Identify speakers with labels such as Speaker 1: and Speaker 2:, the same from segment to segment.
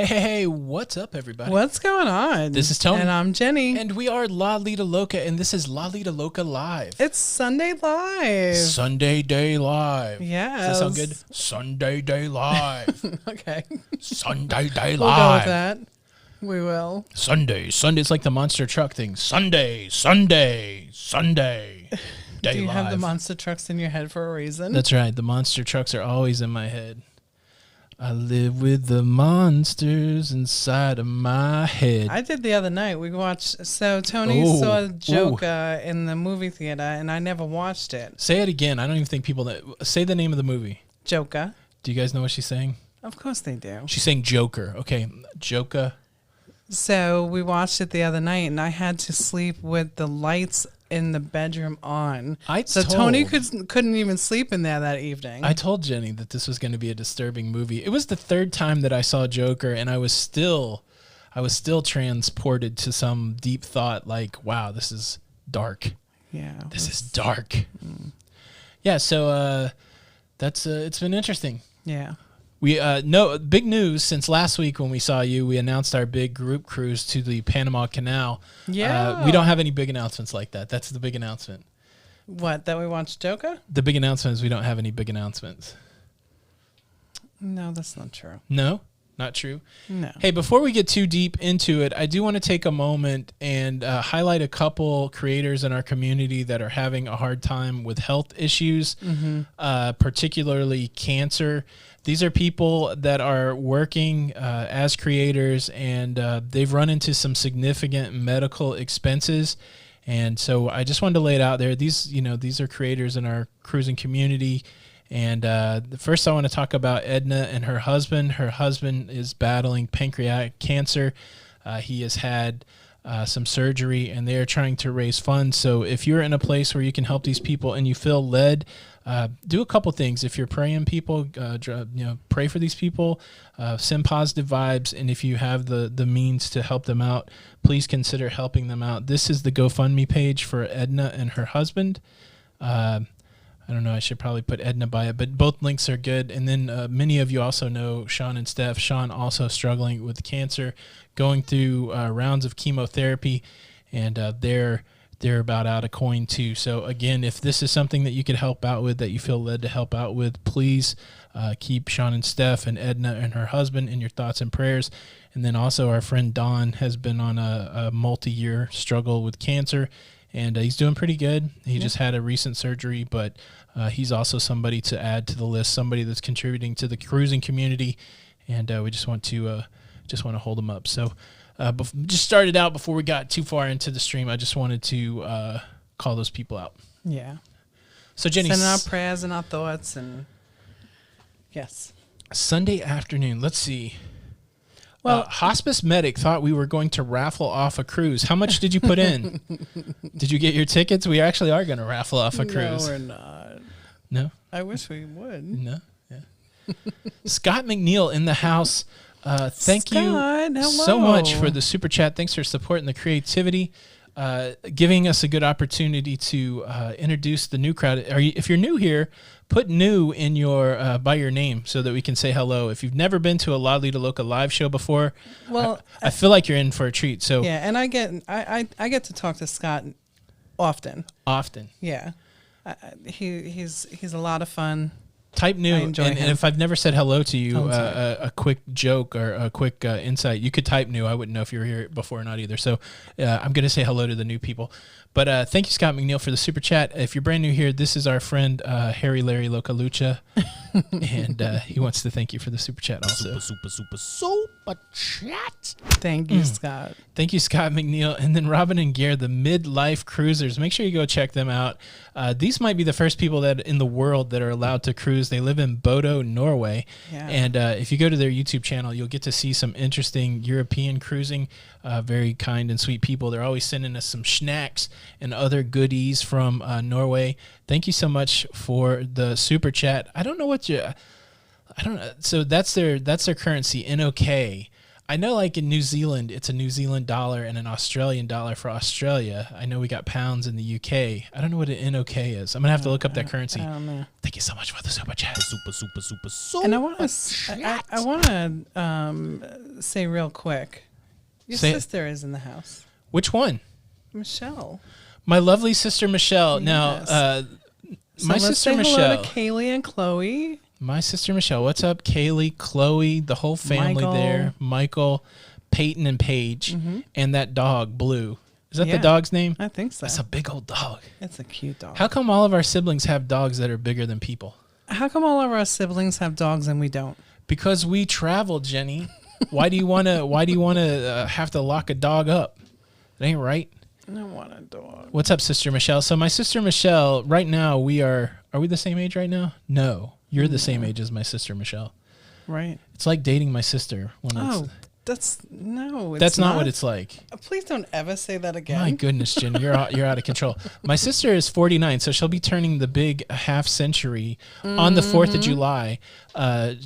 Speaker 1: Hey, what's up, everybody?
Speaker 2: What's going on?
Speaker 1: This is Tony.
Speaker 2: And I'm Jenny.
Speaker 1: And we are Lido Loca, and this is Lido Loca Live.
Speaker 2: It's Sunday Live.
Speaker 1: Sunday Day Live.
Speaker 2: Yes.
Speaker 1: Does that sound good? Sunday Day Live.
Speaker 2: Okay.
Speaker 1: Sunday Day Live.
Speaker 2: We'll go with that. We will.
Speaker 1: Sunday. It's like the monster truck thing. Sunday Day
Speaker 2: Do you
Speaker 1: Live.
Speaker 2: have the monster trucks in your head for a reason?
Speaker 1: That's right. The monster trucks are always in my head. I live with the monsters inside of my head.
Speaker 2: I did the other night. We watched. So Tony saw Joker in the movie theater, and I never watched it.
Speaker 1: Say it again. I don't even think people that say the name of the movie.
Speaker 2: Joker.
Speaker 1: Do you guys know what she's saying?
Speaker 2: Of course they do.
Speaker 1: She's saying Joker. Okay, Joker.
Speaker 2: So we watched it the other night, and I had to sleep with the lights in the bedroom on. Tony couldn't even sleep in there that evening.
Speaker 1: I told Jenny that this was going to be a disturbing movie. It was the third time that I saw Joker, and I was still transported to some deep thought, like, wow, this is dark.
Speaker 2: Yeah,
Speaker 1: this is dark. Yeah, so that's it's been interesting.
Speaker 2: Yeah.
Speaker 1: We no big news since last week when we saw you. We announced our big group cruise to the Panama Canal.
Speaker 2: Yeah.
Speaker 1: We don't have any big announcements like that. That's the big announcement.
Speaker 2: What, that we watched Joker?
Speaker 1: The big announcement is we don't have any big announcements.
Speaker 2: No, that's not true.
Speaker 1: No? Not true?
Speaker 2: No.
Speaker 1: Hey, before we get too deep into it, I do want to take a moment and highlight a couple creators in our community that are having a hard time with health issues, particularly cancer. These are people that are working as creators, and they've run into some significant medical expenses. And so I just wanted to lay it out there. These are creators in our cruising community. And first I want to talk about Edna and her husband. Her husband is battling pancreatic cancer. He has had some surgery, and they are trying to raise funds. So if you're in a place where you can help these people and you feel led, do a couple things. If you're praying people, pray for these people, send positive vibes. And if you have the means to help them out, please consider helping them out. This is the GoFundMe page for Edna and her husband. I don't know, I should probably put Edna by it, but both links are good. And then many of you also know Sean and Steph. Sean also struggling with cancer, going through rounds of chemotherapy, and they're about out of coin too. So again, if this is something that you could help out with, that you feel led to help out with, please keep Sean and Steph and Edna and her husband in your thoughts and prayers. And then also our friend Don has been on a multi-year struggle with cancer, and he's doing pretty good. He just had a recent surgery, but he's also somebody to add to the list, somebody that's contributing to the cruising community, and we just want to hold him up. So just started out before we got too far into the stream. I just wanted to call those people out.
Speaker 2: Yeah.
Speaker 1: So Jenny,
Speaker 2: send our prayers and our thoughts, and yes.
Speaker 1: Sunday afternoon. Let's see.
Speaker 2: Well,
Speaker 1: Hospice Medic thought we were going to raffle off a cruise. How much did you put in? Did you get your tickets? We actually are going to raffle off a cruise.
Speaker 2: No, we're not.
Speaker 1: No?
Speaker 2: I wish we would.
Speaker 1: No? Yeah. Scott McNeil in the house. Thank
Speaker 2: Scott,
Speaker 1: you so much for the super chat. Thanks for supporting the creativity, giving us a good opportunity to introduce the new crowd. If you're new here, put new in your by your name so that we can say hello. If you've never been to a Lido Loca live show before, well, I feel like you're in for a treat. So
Speaker 2: yeah, and I get to talk to Scott often. Yeah, he's a lot of fun.
Speaker 1: Type new, and if I've never said hello to you, a quick joke or a quick insight, you could type new. I wouldn't know if you were here before or not either. So I'm going to say hello to the new people. But thank you, Scott McNeil, for the super chat. If you're brand new here, this is our friend Harry Larry Loca Lucha, and he wants to thank you for the super chat also. Super chat.
Speaker 2: Thank you, Scott.
Speaker 1: Thank you, Scott McNeil. And then Robin and Gare, the Midlife Cruisers. Make sure you go check them out. These might be the first people that in the world that are allowed to cruise. They live in Bodo, Norway. Yeah. And if you go to their YouTube channel, you'll get to see some interesting European cruising. Very kind and sweet people. They're always sending us some snacks and other goodies from Norway. Thank you so much for the super chat. I don't know. So that's their currency, NOK. I know, like in New Zealand, it's a New Zealand dollar and an Australian dollar for Australia. I know we got pounds in the UK. I don't know what an NOK is. I'm gonna have to look up that currency.
Speaker 2: I don't know.
Speaker 1: Thank you so much for the super chat. Super.
Speaker 2: And I want to say real quick, your sister is in the house.
Speaker 1: Which one?
Speaker 2: Michelle.
Speaker 1: My lovely sister Michelle.
Speaker 2: Yes.
Speaker 1: Now, my sister Michelle.
Speaker 2: Hello to Kaylee and Chloe.
Speaker 1: My sister Michelle. What's up, Kaylee, Chloe, the whole family there. Michael, Peyton, and Paige, and that dog, Blue. Is that the dog's name?
Speaker 2: I think so.
Speaker 1: That's a big old dog.
Speaker 2: It's a cute dog.
Speaker 1: How come all of our siblings have dogs that are bigger than people?
Speaker 2: How come all of our siblings have dogs and we don't?
Speaker 1: Because we travel, Jenny. Why do you want to have to lock a dog up? It ain't right.
Speaker 2: I want a dog.
Speaker 1: What's up, Sister Michelle? So my sister Michelle, right now are we the same age right now? No. You're the same age as my sister Michelle.
Speaker 2: Right.
Speaker 1: It's like dating my sister.
Speaker 2: That's not
Speaker 1: what it's like.
Speaker 2: Please don't ever say that again.
Speaker 1: My goodness, Jen, you're out of control. My sister is 49, so she'll be turning the big half century on the 4th of July.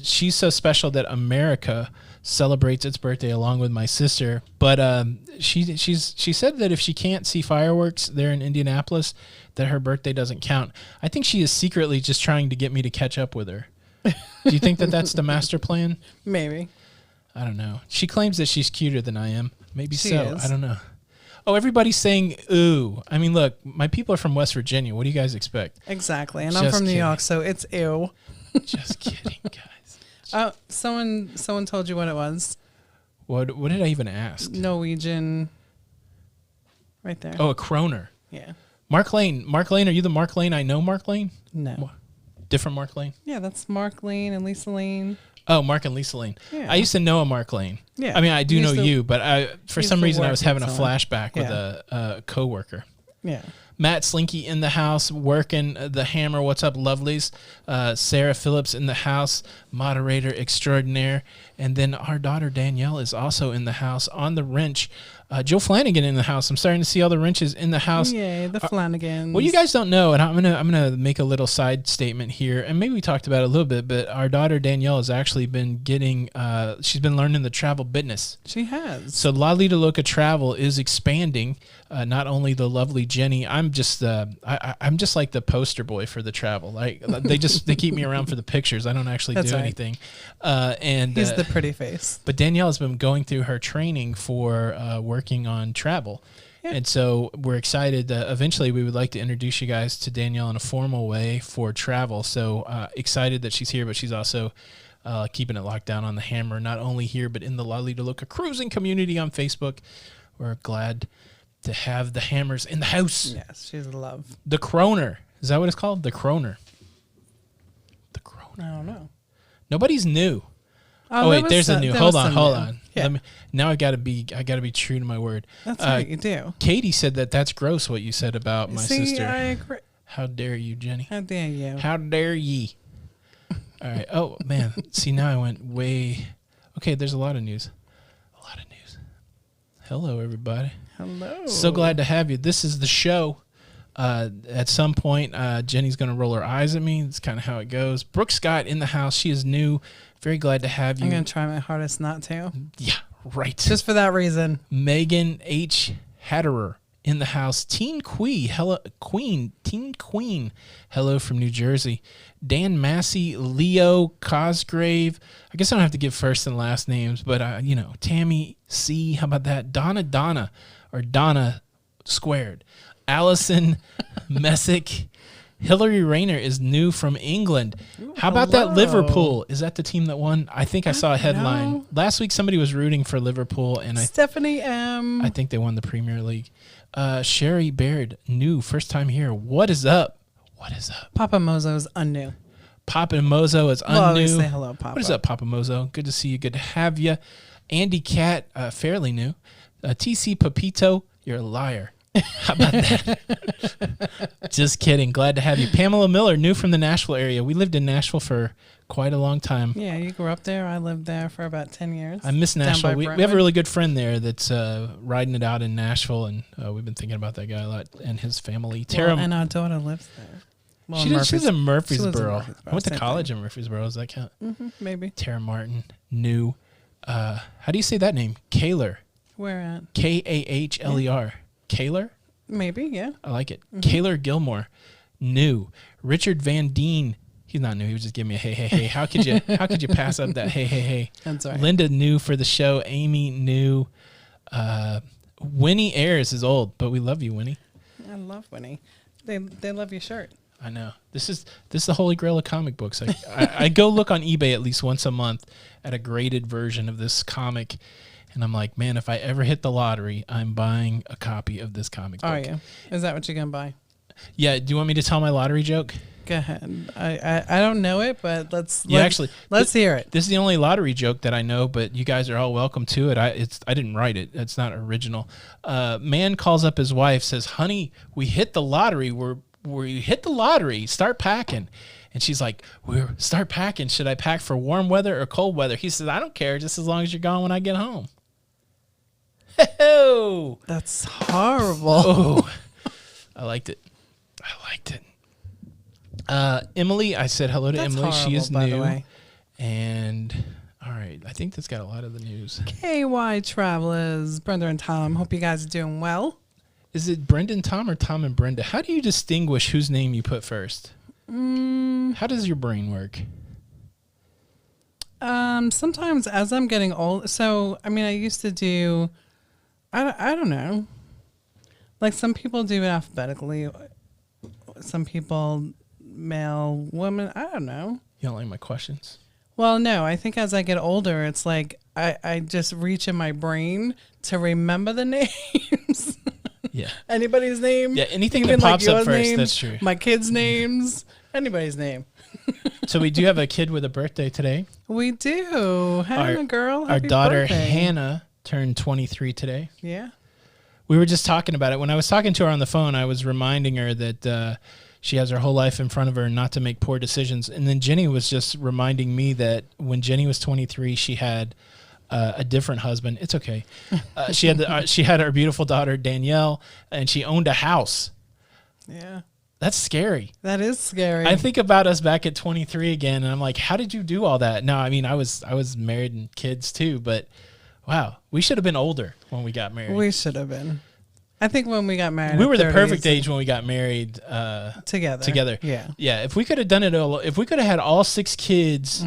Speaker 1: She's so special that America celebrates its birthday along with my sister. But she said that if she can't see fireworks there in Indianapolis, that her birthday doesn't count. I think she is secretly just trying to get me to catch up with her. Do you think that that's the master plan?
Speaker 2: Maybe.
Speaker 1: I don't know. She claims that she's cuter than I am. Maybe
Speaker 2: she
Speaker 1: so.
Speaker 2: is.
Speaker 1: I don't know. Oh, everybody's saying ooh. I mean, look, my people are from West Virginia. What do you guys expect?
Speaker 2: Exactly. And I'm from New York, so it's ew.
Speaker 1: Just kidding, guys.
Speaker 2: Oh, someone told you what it was.
Speaker 1: What did I even ask?
Speaker 2: Norwegian. Right there.
Speaker 1: Oh, a kroner.
Speaker 2: Yeah.
Speaker 1: Mark Lane, are you the Mark Lane I know, Mark Lane?
Speaker 2: No.
Speaker 1: Different Mark Lane?
Speaker 2: Yeah, that's Mark Lane and Lisa Lane.
Speaker 1: Oh, Mark and Lisa Lane.
Speaker 2: Yeah.
Speaker 1: I used to know a Mark Lane.
Speaker 2: Yeah.
Speaker 1: I mean, I do know you, but for some reason I was having a
Speaker 2: someone.
Speaker 1: flashback with a coworker.
Speaker 2: Yeah.
Speaker 1: Matt Slinky in the house, working the hammer. What's up, lovelies? Sarah Phillips in the house, moderator extraordinaire. And then our daughter Danielle is also in the house on the wrench. Joe Flanagan in the house. I'm starting to see all the wrenches in the house.
Speaker 2: Yay, the Flanagans.
Speaker 1: Well, you guys don't know, and I'm gonna make a little side statement here, and maybe we talked about it a little bit, but our daughter Danielle has actually been getting, she's been learning the travel business.
Speaker 2: She has.
Speaker 1: So Lido Loca Travel is expanding. Not only the lovely Jenny, I'm just like the poster boy for the travel. Like they keep me around for the pictures. I don't actually do anything. And
Speaker 2: he's the pretty face.
Speaker 1: But Danielle has been going through her training for working on travel. Yeah. And so we're excited. Eventually, we would like to introduce you guys to Danielle in a formal way for travel. So excited that she's here, but she's also keeping it locked down on the hammer, not only here, but in the Lido Loca cruising community on Facebook. We're glad to have the hammers in the house.
Speaker 2: Yes, she's a love.
Speaker 1: The Kroner. Is that what it's called? The Kroner. The Kroner.
Speaker 2: I don't know.
Speaker 1: Nobody's new. Oh wait, there's a new. Hold on.
Speaker 2: Yeah.
Speaker 1: Now I gotta be true to my word.
Speaker 2: That's right, you do.
Speaker 1: Katie said that's gross what you said about my sister.
Speaker 2: I agree.
Speaker 1: How dare you, Jenny?
Speaker 2: How dare you?
Speaker 1: How dare ye? All right. Oh man. See, now I went way. Okay, there's a lot of news. Hello, everybody.
Speaker 2: Hello.
Speaker 1: So glad to have you. This is the show. At some point, Jenny's going to roll her eyes at me. That's kind of how it goes. Brooke Scott in the house. She is new. Very glad to have you.
Speaker 2: I'm going to try my hardest not to.
Speaker 1: Yeah, right.
Speaker 2: Just for that reason.
Speaker 1: Megan H. Hatterer in the house. Teen Queen. Hello from New Jersey. Dan Massey, Leo Cosgrave. I guess I don't have to give first and last names, but Tammy C. How about that? Donna squared. Allison Messick. Hillary Rayner is new from England. How about that Liverpool? Is that the team that won? I think I saw a headline.
Speaker 2: No.
Speaker 1: Last week somebody was rooting for Liverpool, and
Speaker 2: Stephanie M.
Speaker 1: I think they won the Premier League. Sherry Baird, new, first time here. What is up?
Speaker 2: Papa Mozo is unnew.
Speaker 1: Papa Mozo is unnew.
Speaker 2: Well, say hello, Papa.
Speaker 1: What is up, Papa Mozo? Good to see you. Good to have you. Andy Cat, fairly new. TC Papito, you're a liar. How about that? Just kidding. Glad to have you. Pamela Miller, new from the Nashville area. We lived in Nashville for quite a long time.
Speaker 2: Yeah, you grew up there. I lived there for about 10 years.
Speaker 1: I miss Nashville. We have a really good friend there that's riding it out in Nashville, and we've been thinking about that guy a lot and his family.
Speaker 2: And our daughter lives there. Well,
Speaker 1: she's in Murfreesboro. I went to college in Murfreesboro. Does that count?
Speaker 2: Mm-hmm, maybe.
Speaker 1: Tara Martin, new. How do you say that name? Kaler.
Speaker 2: Where at?
Speaker 1: Kahler. Kaler?
Speaker 2: Maybe, yeah.
Speaker 1: I like it. Kaler Gilmore. New. Richard Van Deen. He's not new. He was just giving me a hey, hey, hey. How could you pass up that hey, hey, hey?
Speaker 2: That's right.
Speaker 1: Linda new for the show. Amy new. Winnie Ayers is old, but we love you, Winnie.
Speaker 2: I love Winnie. They love your shirt.
Speaker 1: I know. This is the holy grail of comic books. I go look on eBay at least once a month at a graded version of this comic, and I'm like, man, if I ever hit the lottery, I'm buying a copy of this comic book.
Speaker 2: Are you? Is that what you're gonna buy?
Speaker 1: Yeah. Do you want me to tell my lottery joke?
Speaker 2: Go ahead. I don't know it, but let's hear it.
Speaker 1: This is the only lottery joke that I know, but you guys are all welcome to it. I didn't write it. It's not original. Man calls up his wife, says, "Honey, we hit the lottery. We hit the lottery. Start packing." And she's like, "Start packing. Should I pack for warm weather or cold weather?" He says, "I don't care, just as long as you're gone when I get home." Oh,
Speaker 2: that's horrible.
Speaker 1: Oh, I liked it. Emily, I said hello to Emily.
Speaker 2: Horrible,
Speaker 1: she is
Speaker 2: by
Speaker 1: new.
Speaker 2: The way.
Speaker 1: And all right, I think that's got a lot of the news.
Speaker 2: KY Travelers, Brenda and Tom. Hope you guys are doing well.
Speaker 1: Is it Brendan Tom or Tom and Brenda? How do you distinguish whose name you put first? How does your brain work?
Speaker 2: Sometimes as I'm getting old, so I mean, I used to do, I don't know, like some people do it alphabetically, some people male, woman, I don't know.
Speaker 1: You don't like my questions?
Speaker 2: Well, no, I think as I get older, it's like I just reach in my brain to remember the names.
Speaker 1: Yeah.
Speaker 2: Anybody's name.
Speaker 1: Yeah, anything that pops up first,
Speaker 2: name,
Speaker 1: that's true.
Speaker 2: My kids' names, anybody's name.
Speaker 1: So we do have a kid with a birthday today.
Speaker 2: We do. Hannah, girl.
Speaker 1: Our
Speaker 2: Happy
Speaker 1: daughter,
Speaker 2: birthday.
Speaker 1: Hannah, turned 23 today.
Speaker 2: Yeah.
Speaker 1: We were just talking about it. When I was talking to her on the phone, I was reminding her that she has her whole life in front of her and not to make poor decisions. And then Jenny was just reminding me that when Jenny was 23, she had a different husband. It's okay. She had her beautiful daughter, Danielle, and she owned a house.
Speaker 2: Yeah.
Speaker 1: That's scary.
Speaker 2: That is scary.
Speaker 1: I think about us back at 23 again, and I'm like, how did you do all that? No, I mean, I was married and kids too, but wow, we should have been older when we got married.
Speaker 2: We should have been. I think when we got married,
Speaker 1: we were the perfect age when we got married together.
Speaker 2: Yeah.
Speaker 1: Yeah. If we could have done it all, if we could have had all 6 kids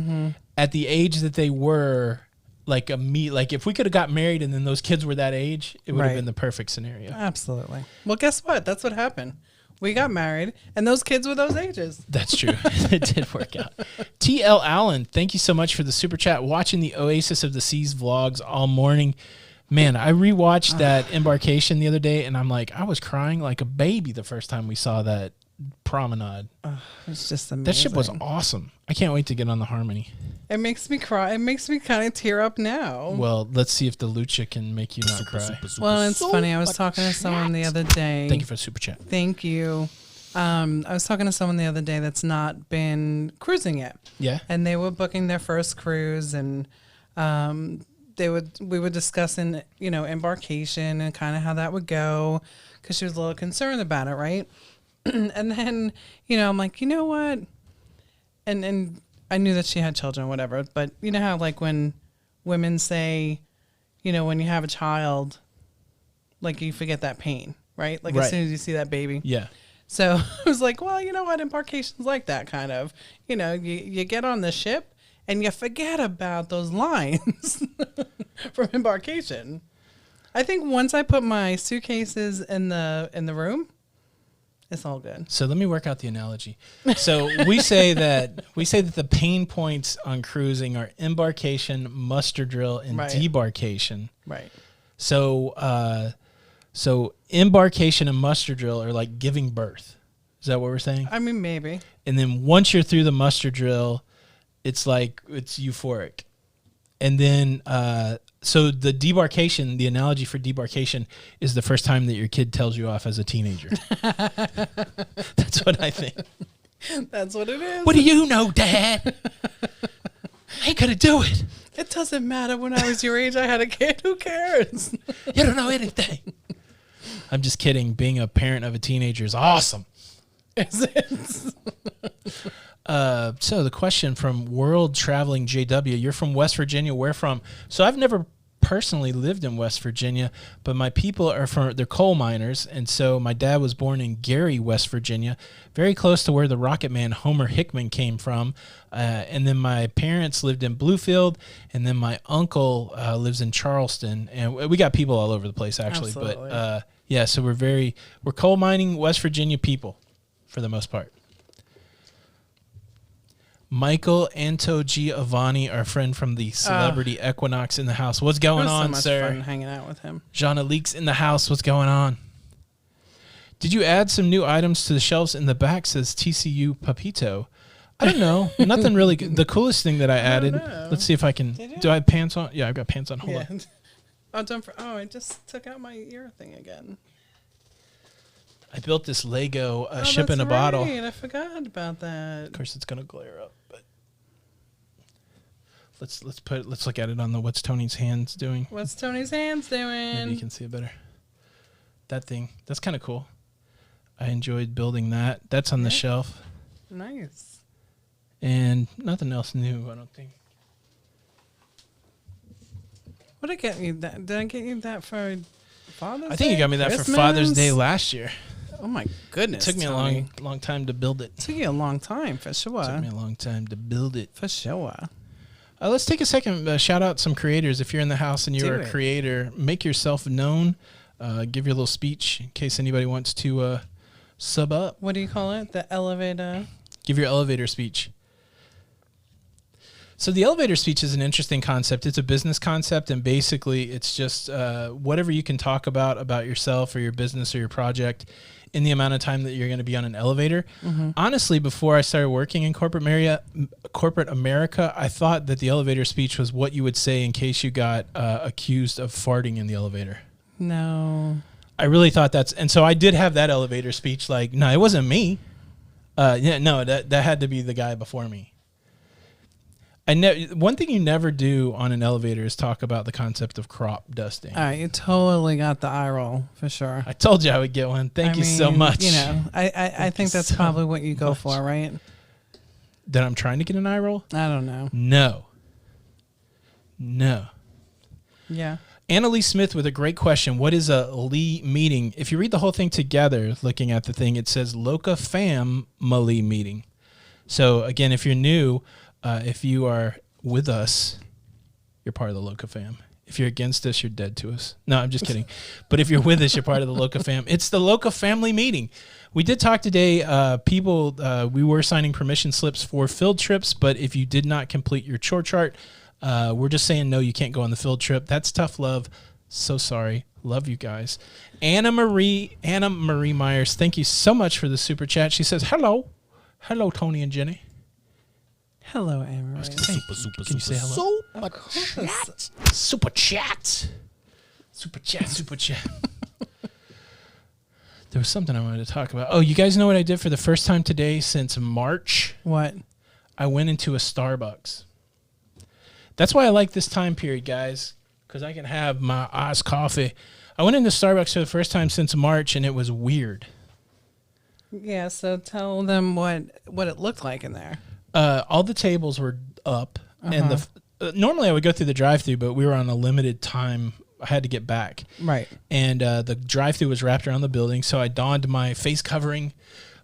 Speaker 1: at the age that they were, like if we could have got married and then those kids were that age, it would have been the perfect scenario.
Speaker 2: Absolutely. Well, guess what? That's what happened. We got married, and those kids were those ages.
Speaker 1: That's true. It did work out. TL Allen, thank you so much for the super chat. Watching the Oasis of the Seas vlogs all morning. Man, I rewatched that embarkation the other day, and I'm like, I was crying like a baby the first time we saw that promenade.
Speaker 2: It's just amazing.
Speaker 1: That ship was awesome. I can't wait to get on the Harmony.
Speaker 2: It makes me cry. It makes me kind of tear up now.
Speaker 1: Well, let's see if the Lucha can make you not cry.
Speaker 2: Well, it's funny. I was talking to someone the other day.
Speaker 1: Thank you for the super chat.
Speaker 2: Thank you. I was talking to someone the other day that's not been cruising yet.
Speaker 1: Yeah.
Speaker 2: And they were booking their first cruise, and we were discussing, embarkation and kind of how that would go, because she was a little concerned about it, right? And then, I'm like, you know what? And I knew that she had children or whatever, but you know how like when women say, when you have a child, like you forget that pain, right? Like as soon as you see that baby.
Speaker 1: Yeah.
Speaker 2: So I was like, well, you know what? Embarkation's like that kind of, you get on the ship and you forget about those lines from embarkation. I think once I put my suitcases in the room, it's all good.
Speaker 1: So let me work out the analogy. So we say that the pain points on cruising are embarkation, muster drill, and debarkation.
Speaker 2: Right.
Speaker 1: So so embarkation and muster drill are like giving birth. Is that what we're saying?
Speaker 2: I mean, maybe.
Speaker 1: And then once you're through the muster drill, it's euphoric. And then so the debarkation, the analogy for debarkation is the first time that your kid tells you off as a teenager. That's what I think.
Speaker 2: That's what it is.
Speaker 1: What do you know, Dad? I ain't gonna do it.
Speaker 2: It doesn't matter. When I was your age, I had a kid. Who cares?
Speaker 1: You don't know anything. I'm just kidding. Being a parent of a teenager is awesome.
Speaker 2: Is it?
Speaker 1: So the question from World Traveling JW, you're from West Virginia. Where from? So I've never personally lived in West Virginia, but my people they're coal miners. And so my dad was born in Gary, West Virginia, very close to where the Rocket Man Homer Hickman came from. And then my parents lived in Bluefield, and then my uncle lives in Charleston. And we got people all over the place, actually.
Speaker 2: Absolutely.
Speaker 1: But yeah, so we're coal mining West Virginia people for the most part. Michael Anto Giovanni, our friend from the Celebrity Equinox in the house. What's going on,
Speaker 2: so much
Speaker 1: sir?
Speaker 2: fun hanging out with him.
Speaker 1: Jean Leaks in the house. What's going on? Did you add some new items to the shelves in the back, says TCU Papito? I don't know. Nothing really good. The coolest thing that I added, let's see if I can. Do I have pants on? Yeah, I've got pants on. Hold on.
Speaker 2: I just took out my ear thing again.
Speaker 1: I built this Lego ship in a bottle.
Speaker 2: I forgot about that.
Speaker 1: Of course, it's gonna glare up, but let's look at it on the What's Tony's Hands Doing.
Speaker 2: What's Tony's Hands doing?
Speaker 1: Maybe you can see it better. That thing, that's kind of cool. I enjoyed building that. That's on the shelf.
Speaker 2: Nice.
Speaker 1: And nothing else new, I don't think.
Speaker 2: What did I get you? Did I get you that for Father's Day?
Speaker 1: I think you got me that
Speaker 2: Christmas?
Speaker 1: for Father's Day last year.
Speaker 2: Oh my goodness!
Speaker 1: It took me
Speaker 2: Tony.
Speaker 1: a long time to build it.
Speaker 2: It took you a long time, for sure.
Speaker 1: Took me a long time to build it.
Speaker 2: For sure.
Speaker 1: Let's take a second, shout out some creators. If you're in the house and you're a creator, make yourself known. Give your little speech in case anybody wants to sub up.
Speaker 2: What do you call it? The elevator?
Speaker 1: Give your elevator speech. So the elevator speech is an interesting concept. It's a business concept, and basically it's just whatever you can talk about yourself or your business or your project in the amount of time that you're going to be on an elevator. Mm-hmm. Honestly, before I started working in corporate America, I thought that the elevator speech was what you would say in case you got accused of farting in the elevator.
Speaker 2: No.
Speaker 1: I really thought and so I did have that elevator speech. Like, no, it wasn't me. That had to be the guy before me. One thing you never do on an elevator is talk about the concept of crop dusting.
Speaker 2: All right, you totally got the eye roll for sure.
Speaker 1: I told you I would get one. Thank you so much.
Speaker 2: You know, I think that's probably what you go for, right?
Speaker 1: That I'm trying to get an eye roll?
Speaker 2: I don't know.
Speaker 1: No.
Speaker 2: Yeah.
Speaker 1: Annalie Smith with a great question. What is a Lee meeting? If you read the whole thing together, looking at the thing, it says Locafam meeting. So again, if you're new, if you are with us, you're part of the Locafam. If you're against us, you're dead to us. No, I'm just kidding. But if you're with us, you're part of the Locafam. It's the Loca family meeting. We did talk today. We were signing permission slips for field trips, but if you did not complete your chore chart, we're just saying, no, you can't go on the field trip. That's tough love. So sorry. Love you guys. Anna Marie Myers, thank you so much for the super chat. She says, hello, Tony and Jenny.
Speaker 2: Hello, Amarie.
Speaker 1: Can you say hello? Super chat. There was something I wanted to talk about. Oh, you guys know what I did for the first time today since March?
Speaker 2: What?
Speaker 1: I went into a Starbucks. That's why I like this time period, guys, because I can have my iced coffee. I went into Starbucks for the first time since March, and it was weird.
Speaker 2: Yeah, so tell them what it looked like in there.
Speaker 1: All the tables were up, and normally I would go through the drive-thru, but we were on a limited time. I had to get back.
Speaker 2: Right.
Speaker 1: And the drive-thru was wrapped around the building, so I donned my face covering,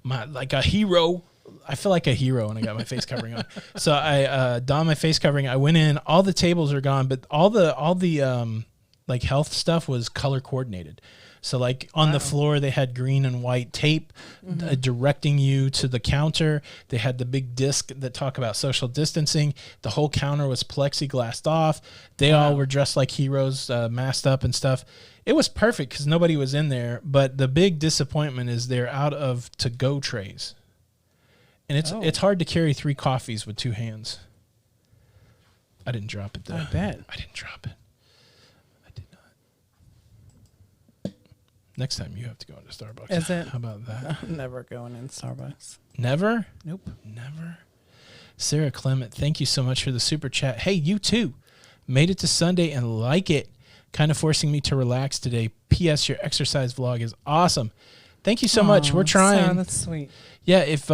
Speaker 1: like a hero. I feel like a hero when I got my face covering on. So I donned my face covering. I went in. All the tables are gone, but all the like health stuff was color coordinated. So like on the floor, they had green and white tape directing you to the counter. They had the big disc that talk about social distancing. The whole counter was plexiglassed off. They all were dressed like heroes, masked up and stuff. It was perfect because nobody was in there. But the big disappointment is they're out of to-go trays. And it's hard to carry 3 coffees with 2 hands. I didn't drop it, though.
Speaker 2: I bet.
Speaker 1: I didn't drop it. I did not. Next time you have to go into Starbucks.
Speaker 2: Is it?
Speaker 1: How about that?
Speaker 2: I'm never going in Starbucks.
Speaker 1: Never?
Speaker 2: Nope.
Speaker 1: Never? Sarah Clement, thank you so much for the super chat. Hey, you too. Made it to Sunday and like it. Kind of forcing me to relax today. P.S. Your exercise vlog is awesome. Thank you so much. We're trying.
Speaker 2: Sarah, that's sweet.
Speaker 1: Yeah, if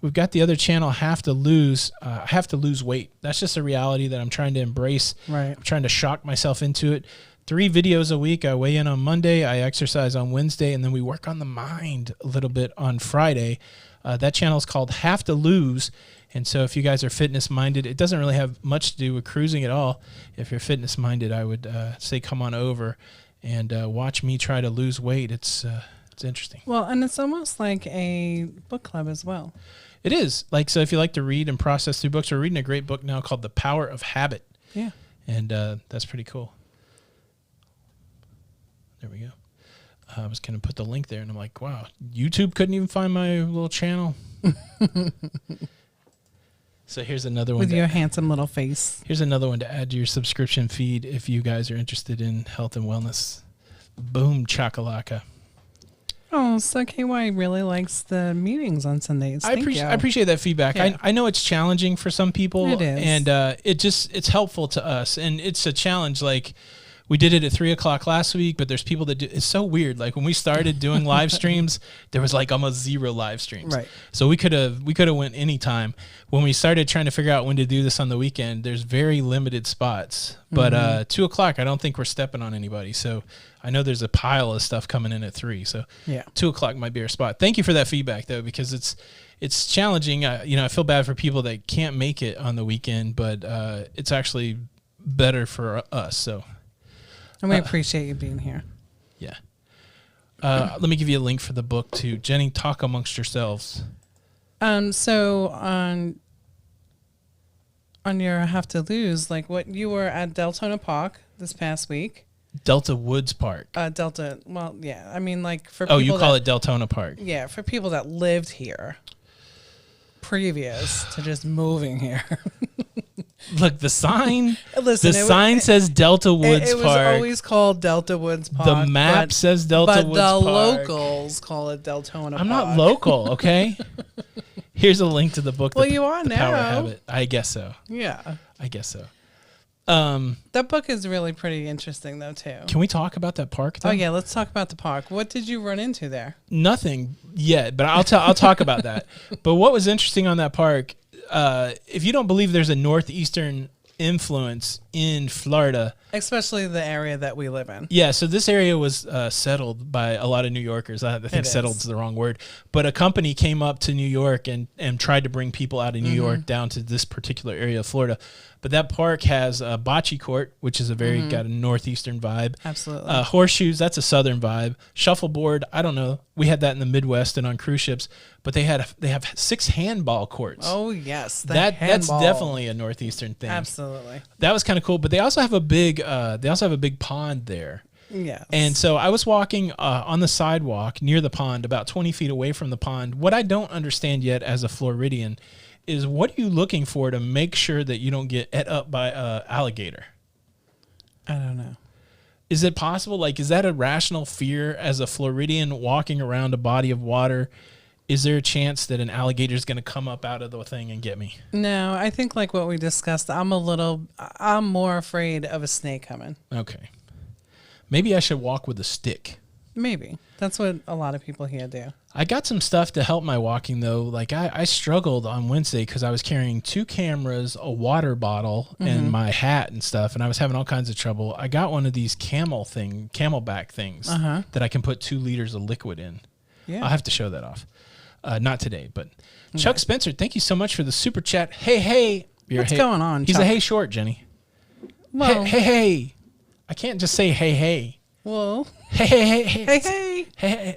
Speaker 1: We've got the other channel, Have to Lose Weight. That's just a reality that I'm trying to embrace.
Speaker 2: Right.
Speaker 1: I'm trying to shock myself into it. 3 videos a week. I weigh in on Monday, I exercise on Wednesday, and then we work on the mind a little bit on Friday. That channel is called Have to Lose. And so if you guys are fitness minded, it doesn't really have much to do with cruising at all. If you're fitness minded, I would say come on over and watch me try to lose weight. It's interesting.
Speaker 2: Well, and it's almost like a book club as well.
Speaker 1: It is. Like, so if you like to read and process through books, we're reading a great book now called The Power of Habit.
Speaker 2: Yeah.
Speaker 1: And that's pretty cool. There we go. I was going to put the link there, and I'm like, wow, YouTube couldn't even find my little channel. So here's another one.
Speaker 2: With your handsome little face.
Speaker 1: Here's another one to add to your subscription feed if you guys are interested in health and wellness. Boom, chakalaka.
Speaker 2: Oh, so KY really likes the meetings on Sundays.
Speaker 1: I appreciate that feedback.
Speaker 2: Yeah.
Speaker 1: I know it's challenging for some people.
Speaker 2: It is.
Speaker 1: And it's helpful to us. And it's a challenge. Like, we did it at 3:00 last week, but there's people that do. It's so weird. Like, when we started doing live streams, there was like almost 0 live streams.
Speaker 2: Right.
Speaker 1: So we could have went anytime. When we started trying to figure out when to do this on the weekend, there's very limited spots. But 2:00, I don't think we're stepping on anybody. So I know there's a pile of stuff coming in at 3. So
Speaker 2: yeah,
Speaker 1: 2:00 might be our spot. Thank you for that feedback, though, because it's challenging. I feel bad for people that can't make it on the weekend, but it's actually better for us. So.
Speaker 2: And we appreciate you being here.
Speaker 1: Yeah. Let me give you a link for the book too. Jenny, talk amongst yourselves.
Speaker 2: So on your Have to Lose, like what you were at Deltona Park this past week.
Speaker 1: Delta Woods Park.
Speaker 2: Delta. Well, yeah. I mean, like for
Speaker 1: oh,
Speaker 2: people
Speaker 1: you call it Deltona Park.
Speaker 2: Yeah, for people that lived here previous to just moving here.
Speaker 1: Look, the sign.
Speaker 2: Listen,
Speaker 1: the sign says Delta Woods
Speaker 2: Park. It was always called Delta Woods Park.
Speaker 1: The map says Delta Woods Park.
Speaker 2: But the locals call it Deltona Park.
Speaker 1: I'm not local, okay? Here's a link to the book.
Speaker 2: Well, you are now.
Speaker 1: Power of Habit. I guess so.
Speaker 2: Yeah.
Speaker 1: I guess so.
Speaker 2: That book is really pretty interesting, though, too.
Speaker 1: Can we talk about that park, though?
Speaker 2: Oh, yeah. Let's talk about the park. What did you run into there?
Speaker 1: Nothing yet, but I'll talk about that. But what was interesting on that park, if you don't believe there's a northeastern influence in Florida,
Speaker 2: especially the area that we live in.
Speaker 1: Yeah, so this area was settled by a lot of New Yorkers. I think settled is the wrong word. But a company came up to New York and tried to bring people out of New York down to this particular area of Florida. But that park has a bocce court, which is a very got a northeastern vibe.
Speaker 2: Absolutely.
Speaker 1: Horseshoes, that's a southern vibe. Shuffleboard, I don't know. We had that in the Midwest and on cruise ships. But they have 6 handball courts.
Speaker 2: Oh yes,
Speaker 1: that's definitely a northeastern thing.
Speaker 2: Absolutely.
Speaker 1: That was kind of cool. But they also have a big pond there.
Speaker 2: Yes.
Speaker 1: And so I was walking on the sidewalk near the pond, about 20 feet away from the pond. What I don't understand yet as a Floridian is, what are you looking for to make sure that you don't get ate up by an alligator?
Speaker 2: I don't know.
Speaker 1: Is it possible? Like, is that a rational fear as a Floridian walking around a body of water? Is there a chance that an alligator is going to come up out of the thing and get me?
Speaker 2: No, I think like what we discussed, I'm more afraid of a snake coming.
Speaker 1: Okay. Maybe I should walk with a stick.
Speaker 2: Maybe. That's what a lot of people here do.
Speaker 1: I got some stuff to help my walking, though. Like, I struggled on Wednesday because I was carrying 2 cameras, a water bottle, and my hat and stuff, and I was having all kinds of trouble. I got one of these camelback things that I can put 2 liters of liquid in. Yeah. I'll have to show that off. Not today, but Chuck Spencer, thank you so much for the super chat. Hey.
Speaker 2: What's going on,
Speaker 1: He's
Speaker 2: Chuck?
Speaker 1: a hey short, Jenny.
Speaker 2: Well,
Speaker 1: hey. I can't just say hey.
Speaker 2: Well,
Speaker 1: hey.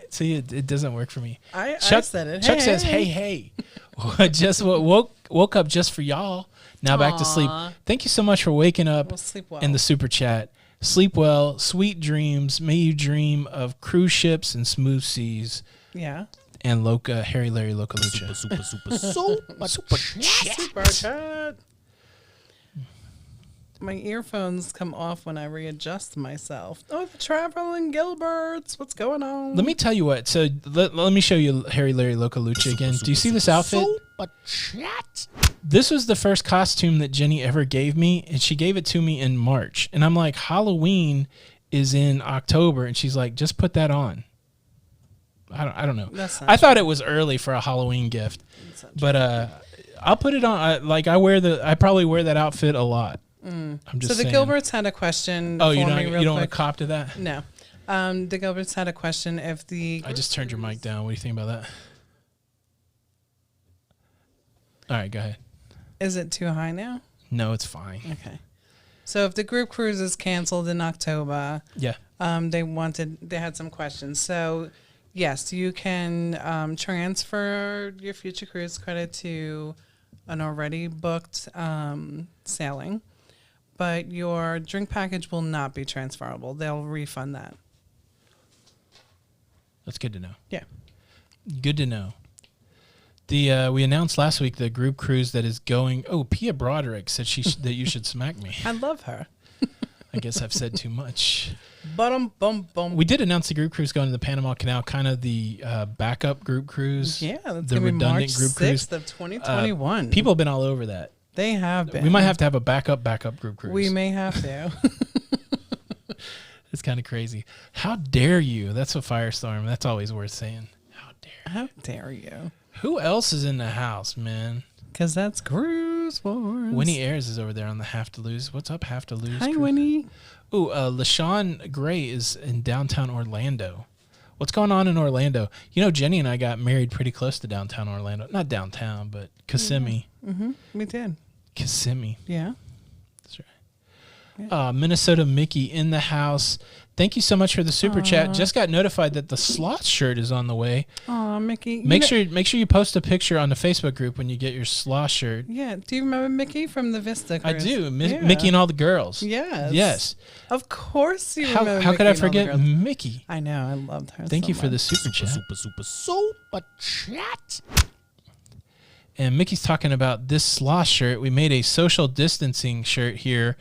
Speaker 1: See, it doesn't work for me.
Speaker 2: I said it.
Speaker 1: Chuck says hey. Just woke up just for y'all. Now back to sleep. Thank you so much for waking up.
Speaker 2: We'll sleep well.
Speaker 1: In the super chat. Sleep well, sweet dreams. May you dream of cruise ships and smooth seas.
Speaker 2: Yeah.
Speaker 1: And Loca, Harry, Larry, Loca, Lucha.
Speaker 2: Super chat. My earphones come off when I readjust myself. Oh, the traveling Gilberts. What's going on?
Speaker 1: Let me tell you what. So let me show you Harry, Larry, Loca, Lucha again. Do you see this outfit? This was the first costume that Jenny ever gave me, and she gave it to me in March. And I'm like, Halloween is in October, and she's like, just put that on. I don't know.
Speaker 2: I
Speaker 1: thought it was early for a Halloween gift, but I'll put it on. I probably wear that outfit a lot. I'm just
Speaker 2: so the
Speaker 1: saying.
Speaker 2: Gilberts had a question.
Speaker 1: Oh,
Speaker 2: for
Speaker 1: you
Speaker 2: me
Speaker 1: don't want to cop to that?
Speaker 2: No. The Gilberts had a question. If the
Speaker 1: I just turned your mic down. What do you think about that? All right, go ahead.
Speaker 2: Is it too high now?
Speaker 1: No, it's fine.
Speaker 2: Okay. So if the group cruise is canceled in October, they had some questions. So yes, you can transfer your future cruise credit to an already booked sailing, but your drink package will not be transferable. They'll refund that.
Speaker 1: That's good to know.
Speaker 2: Yeah.
Speaker 1: Good to know. We announced last week the group cruise that is going. Oh, Pia Broderick said that you should smack me.
Speaker 2: I love her.
Speaker 1: I guess I've said too much.
Speaker 2: Bum.
Speaker 1: We did announce the group cruise going to the Panama Canal, kind of the backup group cruise.
Speaker 2: Yeah, that's
Speaker 1: the redundant
Speaker 2: March
Speaker 1: group
Speaker 2: 6th
Speaker 1: cruise
Speaker 2: of 2021.
Speaker 1: People have been all over that.
Speaker 2: They have been.
Speaker 1: We might have to have a backup group cruise.
Speaker 2: We may have to.
Speaker 1: It's kind of crazy. How dare you? That's a firestorm. That's always worth saying.
Speaker 2: How dare you?
Speaker 1: Who else is in the house, man?
Speaker 2: Because that's Cruise Wars.
Speaker 1: Winnie Ayers is over there on the Have to Lose. What's up, Have to Lose?
Speaker 2: Hi, Winnie.
Speaker 1: Ooh, LaShawn Gray is in downtown Orlando. What's going on in Orlando? You know, Jenny and I got married pretty close to downtown Orlando. Not downtown, but Kissimmee.
Speaker 2: Mm-hmm. We did.
Speaker 1: Kissimmee.
Speaker 2: Yeah.
Speaker 1: That's right. Yeah. Minnesota Mickey in the house. Thank you so much for the super chat. Just got notified that the sloth shirt is on the way.
Speaker 2: Aw, Mickey.
Speaker 1: Make sure you post a picture on the Facebook group when you get your sloth shirt.
Speaker 2: Yeah. Do you remember Mickey from the Vista cruise?
Speaker 1: I do. Mickey and all the girls.
Speaker 2: Yes.
Speaker 1: Yes.
Speaker 2: Of course you remember
Speaker 1: How
Speaker 2: Mickey
Speaker 1: could I
Speaker 2: and all the
Speaker 1: forget
Speaker 2: girls.
Speaker 1: Mickey?
Speaker 2: I know. I loved her.
Speaker 1: Thank
Speaker 2: so
Speaker 1: you for the
Speaker 2: much.
Speaker 1: super chat.
Speaker 3: Super chat.
Speaker 1: And Mickey's talking about this sloth shirt. We made a social distancing shirt here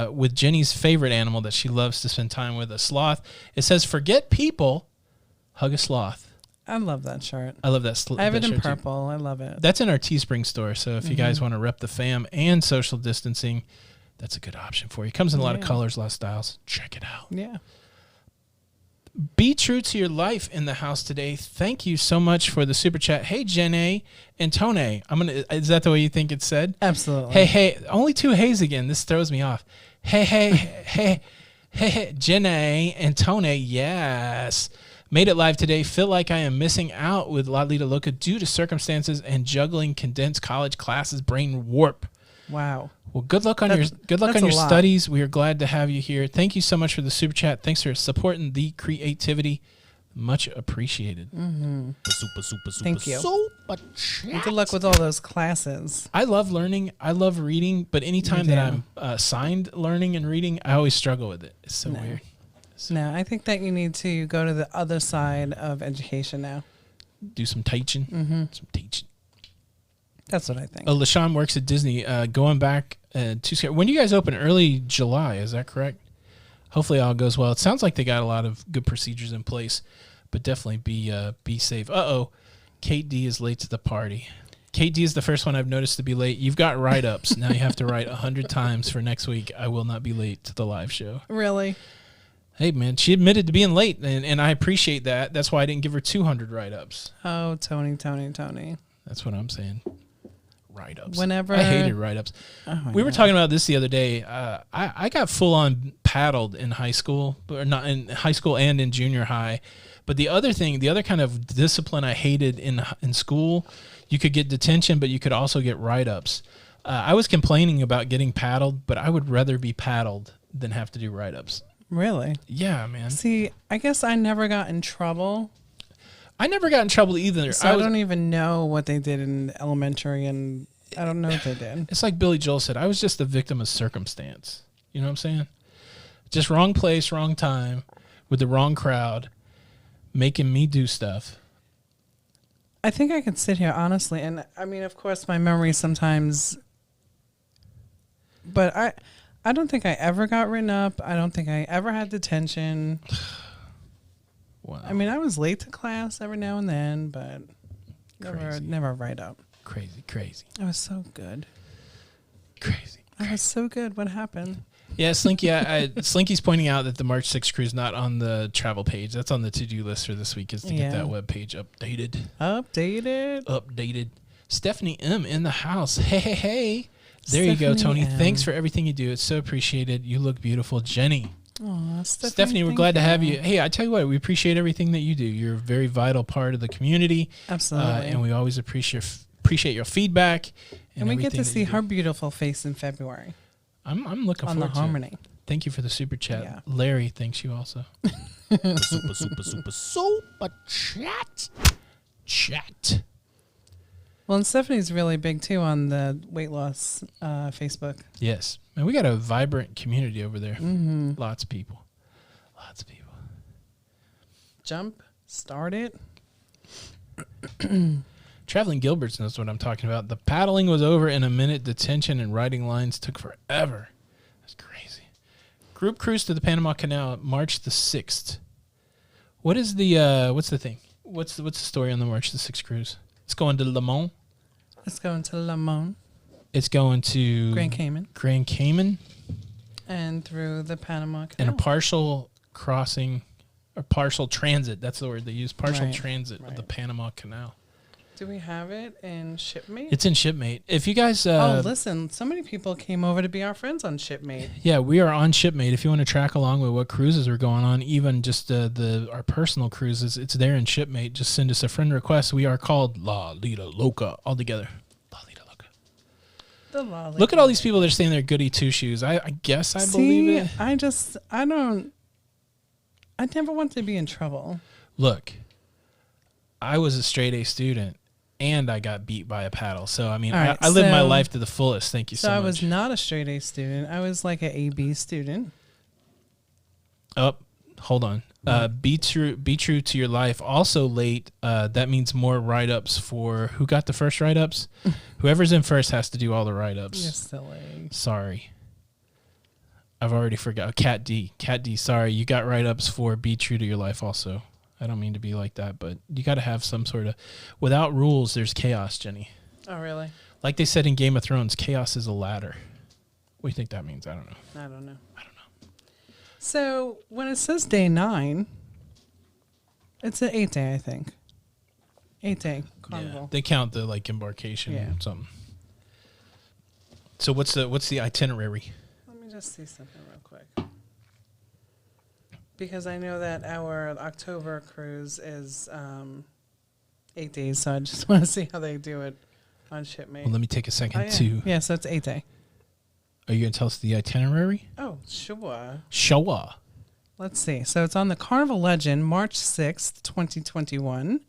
Speaker 1: with Jenny's favorite animal that she loves to spend time with, a sloth. It says, "Forget people, hug a sloth."
Speaker 2: I love that shirt.
Speaker 1: I love that.
Speaker 2: I have it in
Speaker 1: shirt too.
Speaker 2: purple. I love it.
Speaker 1: That's in our Teespring store. So if you guys want to rep the fam and social distancing, that's a good option for you. Comes in a lot of colors, a lot of styles. Check it out.
Speaker 2: Yeah.
Speaker 1: Be true to your life in the house today. Thank you so much for the super chat. Hey, Jenny and Tone. Is that the way you think it's said?
Speaker 2: Absolutely.
Speaker 1: Hey, only two Hayes again. This throws me off. Hey, Jenny and Tone. Yes. Made it live today. Feel like I am missing out with Lido Loca due to circumstances and juggling condensed college classes. Brain warp.
Speaker 2: Wow.
Speaker 1: Well, good luck on your studies. We are glad to have you here. Thank you so much for the super chat. Thanks for supporting the creativity. Much appreciated.
Speaker 2: Mm-hmm.
Speaker 3: Super.
Speaker 2: Thank you.
Speaker 3: Super chat.
Speaker 2: Good luck with all those classes.
Speaker 1: I love learning. I love reading. But anytime that I'm assigned learning and reading, I always struggle with it. It's so weird.
Speaker 2: No, I think that you need to go to the other side of education now.
Speaker 1: Do some teaching.
Speaker 2: Mm-hmm.
Speaker 1: Some teaching.
Speaker 2: That's what I think.
Speaker 1: LaShawn works at Disney. Going back to when do you guys open? Early July, is that correct? Hopefully all goes well. It sounds like they got a lot of good procedures in place, but definitely be safe. Kate D is late to the party. Kate D is the first one I've noticed to be late. You've got write-ups. Now you have to write 100 times for next week. I will not be late to the live show.
Speaker 2: Really?
Speaker 1: Hey, man, she admitted to being late, and I appreciate that. That's why I didn't give her 200 write-ups.
Speaker 2: Oh, Tony.
Speaker 1: That's what I'm saying. Write-ups.
Speaker 2: Whenever
Speaker 1: I hated write-ups. We were talking about this the other day. I got full-on paddled in high school, or not in high school and in junior high. But the other kind of discipline I hated in school, you could get detention, but you could also get write-ups. I was complaining about getting paddled, but I would rather be paddled than have to do write-ups.
Speaker 2: Really?
Speaker 1: Yeah, man.
Speaker 2: See, I guess I never got in trouble.
Speaker 1: I never got in trouble either.
Speaker 2: So I don't even know what they did in elementary, and I don't know what they did.
Speaker 1: It's like Billy Joel said, I was just a victim of circumstance. You know what I'm saying? Just wrong place, wrong time, with the wrong crowd, making me do stuff.
Speaker 2: I think I could sit here, honestly, and I mean, of course, my memory sometimes, but I don't think I ever got written up. I don't think I ever had detention.
Speaker 1: Wow.
Speaker 2: I mean, I was late to class every now and then, but never write up.
Speaker 1: Crazy.
Speaker 2: I was so good.
Speaker 1: Crazy.
Speaker 2: I was so good. What happened?
Speaker 1: Yeah, Slinky. Slinky's pointing out that the March 6th cruise not on the travel page. That's on the to-do list for this week is to get that web page updated. Updated. Stephanie M in the house. Hey. There you go, Tony.
Speaker 2: M.
Speaker 1: Thanks for everything you do. It's so appreciated. You look beautiful. Jenny.
Speaker 2: Aw,
Speaker 1: Stephanie, we're glad to have you. Hey, I tell you what, we appreciate everything that you do. You're a very vital part of the community.
Speaker 2: Absolutely.
Speaker 1: And we always appreciate your feedback.
Speaker 2: And we get to see her beautiful face in February.
Speaker 1: I'm looking forward to
Speaker 2: the Harmony.
Speaker 1: it. Thank you for the super chat.
Speaker 2: Yeah.
Speaker 1: Larry, thanks you also.
Speaker 3: Super chat.
Speaker 1: Chat.
Speaker 2: Well, and Stephanie's really big, too, on the weight loss Facebook.
Speaker 1: Yes. Man, we got a vibrant community over there.
Speaker 2: Mm-hmm.
Speaker 1: Lots of people.
Speaker 2: Jump. Start it.
Speaker 1: Traveling Gilberts knows what I'm talking about. The paddling was over in a minute. Detention and writing lines took forever. That's crazy. Group cruise to the Panama Canal, March the 6th. What is the what's the thing? What's the story on the March the 6th cruise? It's going to Le Mans.
Speaker 2: It's going to Le Mans.
Speaker 1: It's going to
Speaker 2: Grand
Speaker 1: Cayman.
Speaker 2: And through the Panama Canal.
Speaker 1: And a partial crossing or partial transit. That's the word they use. Partial transit of the Panama Canal.
Speaker 2: Do we have it in Shipmate?
Speaker 1: It's in Shipmate. If you guys...
Speaker 2: listen. So many people came over to be our friends on Shipmate.
Speaker 1: Yeah, we are on Shipmate. If you want to track along with what cruises are going on, even just our personal cruises, it's there in Shipmate. Just send us a friend request. We are called Lido Loca all together. Lido Loca. Look at all these people that are saying they're goody two-shoes. I guess I believe it.
Speaker 2: I never want to be in trouble.
Speaker 1: Look, I was a straight A student. And I got beat by a paddle. So, I mean, right, I lived my life to the fullest. Thank you so much.
Speaker 2: So I was not a straight A student. I was like an AB student.
Speaker 1: Oh, hold on. Be true to your life. Also late, that means more write-ups for... Who got the first write-ups? Whoever's in first has to do all the write-ups.
Speaker 2: You're silly.
Speaker 1: Sorry. I've already forgot. Cat D, sorry. You got write-ups for Be True to Your Life also. I don't mean to be like that, but you got to have some sort of... Without rules, there's chaos, Jenny.
Speaker 2: Oh, really?
Speaker 1: Like they said in Game of Thrones, chaos is a ladder. What do you think that means? I don't know.
Speaker 2: So when it says day 9, it's an 8-day, I think. 8-day Carnival.
Speaker 1: Yeah, they count the embarkation or something. So what's the itinerary?
Speaker 2: Let me just see something real quick. Because I know that our October cruise is 8 days, so I just want to see how they do it on Shipmate.
Speaker 1: Well, let me take a second to...
Speaker 2: Yeah, so it's 8-day.
Speaker 1: Are you going to tell us the itinerary?
Speaker 2: Oh, sure.
Speaker 1: Sure.
Speaker 2: Let's see. So it's on the Carnival Legend, March 6th, 2021.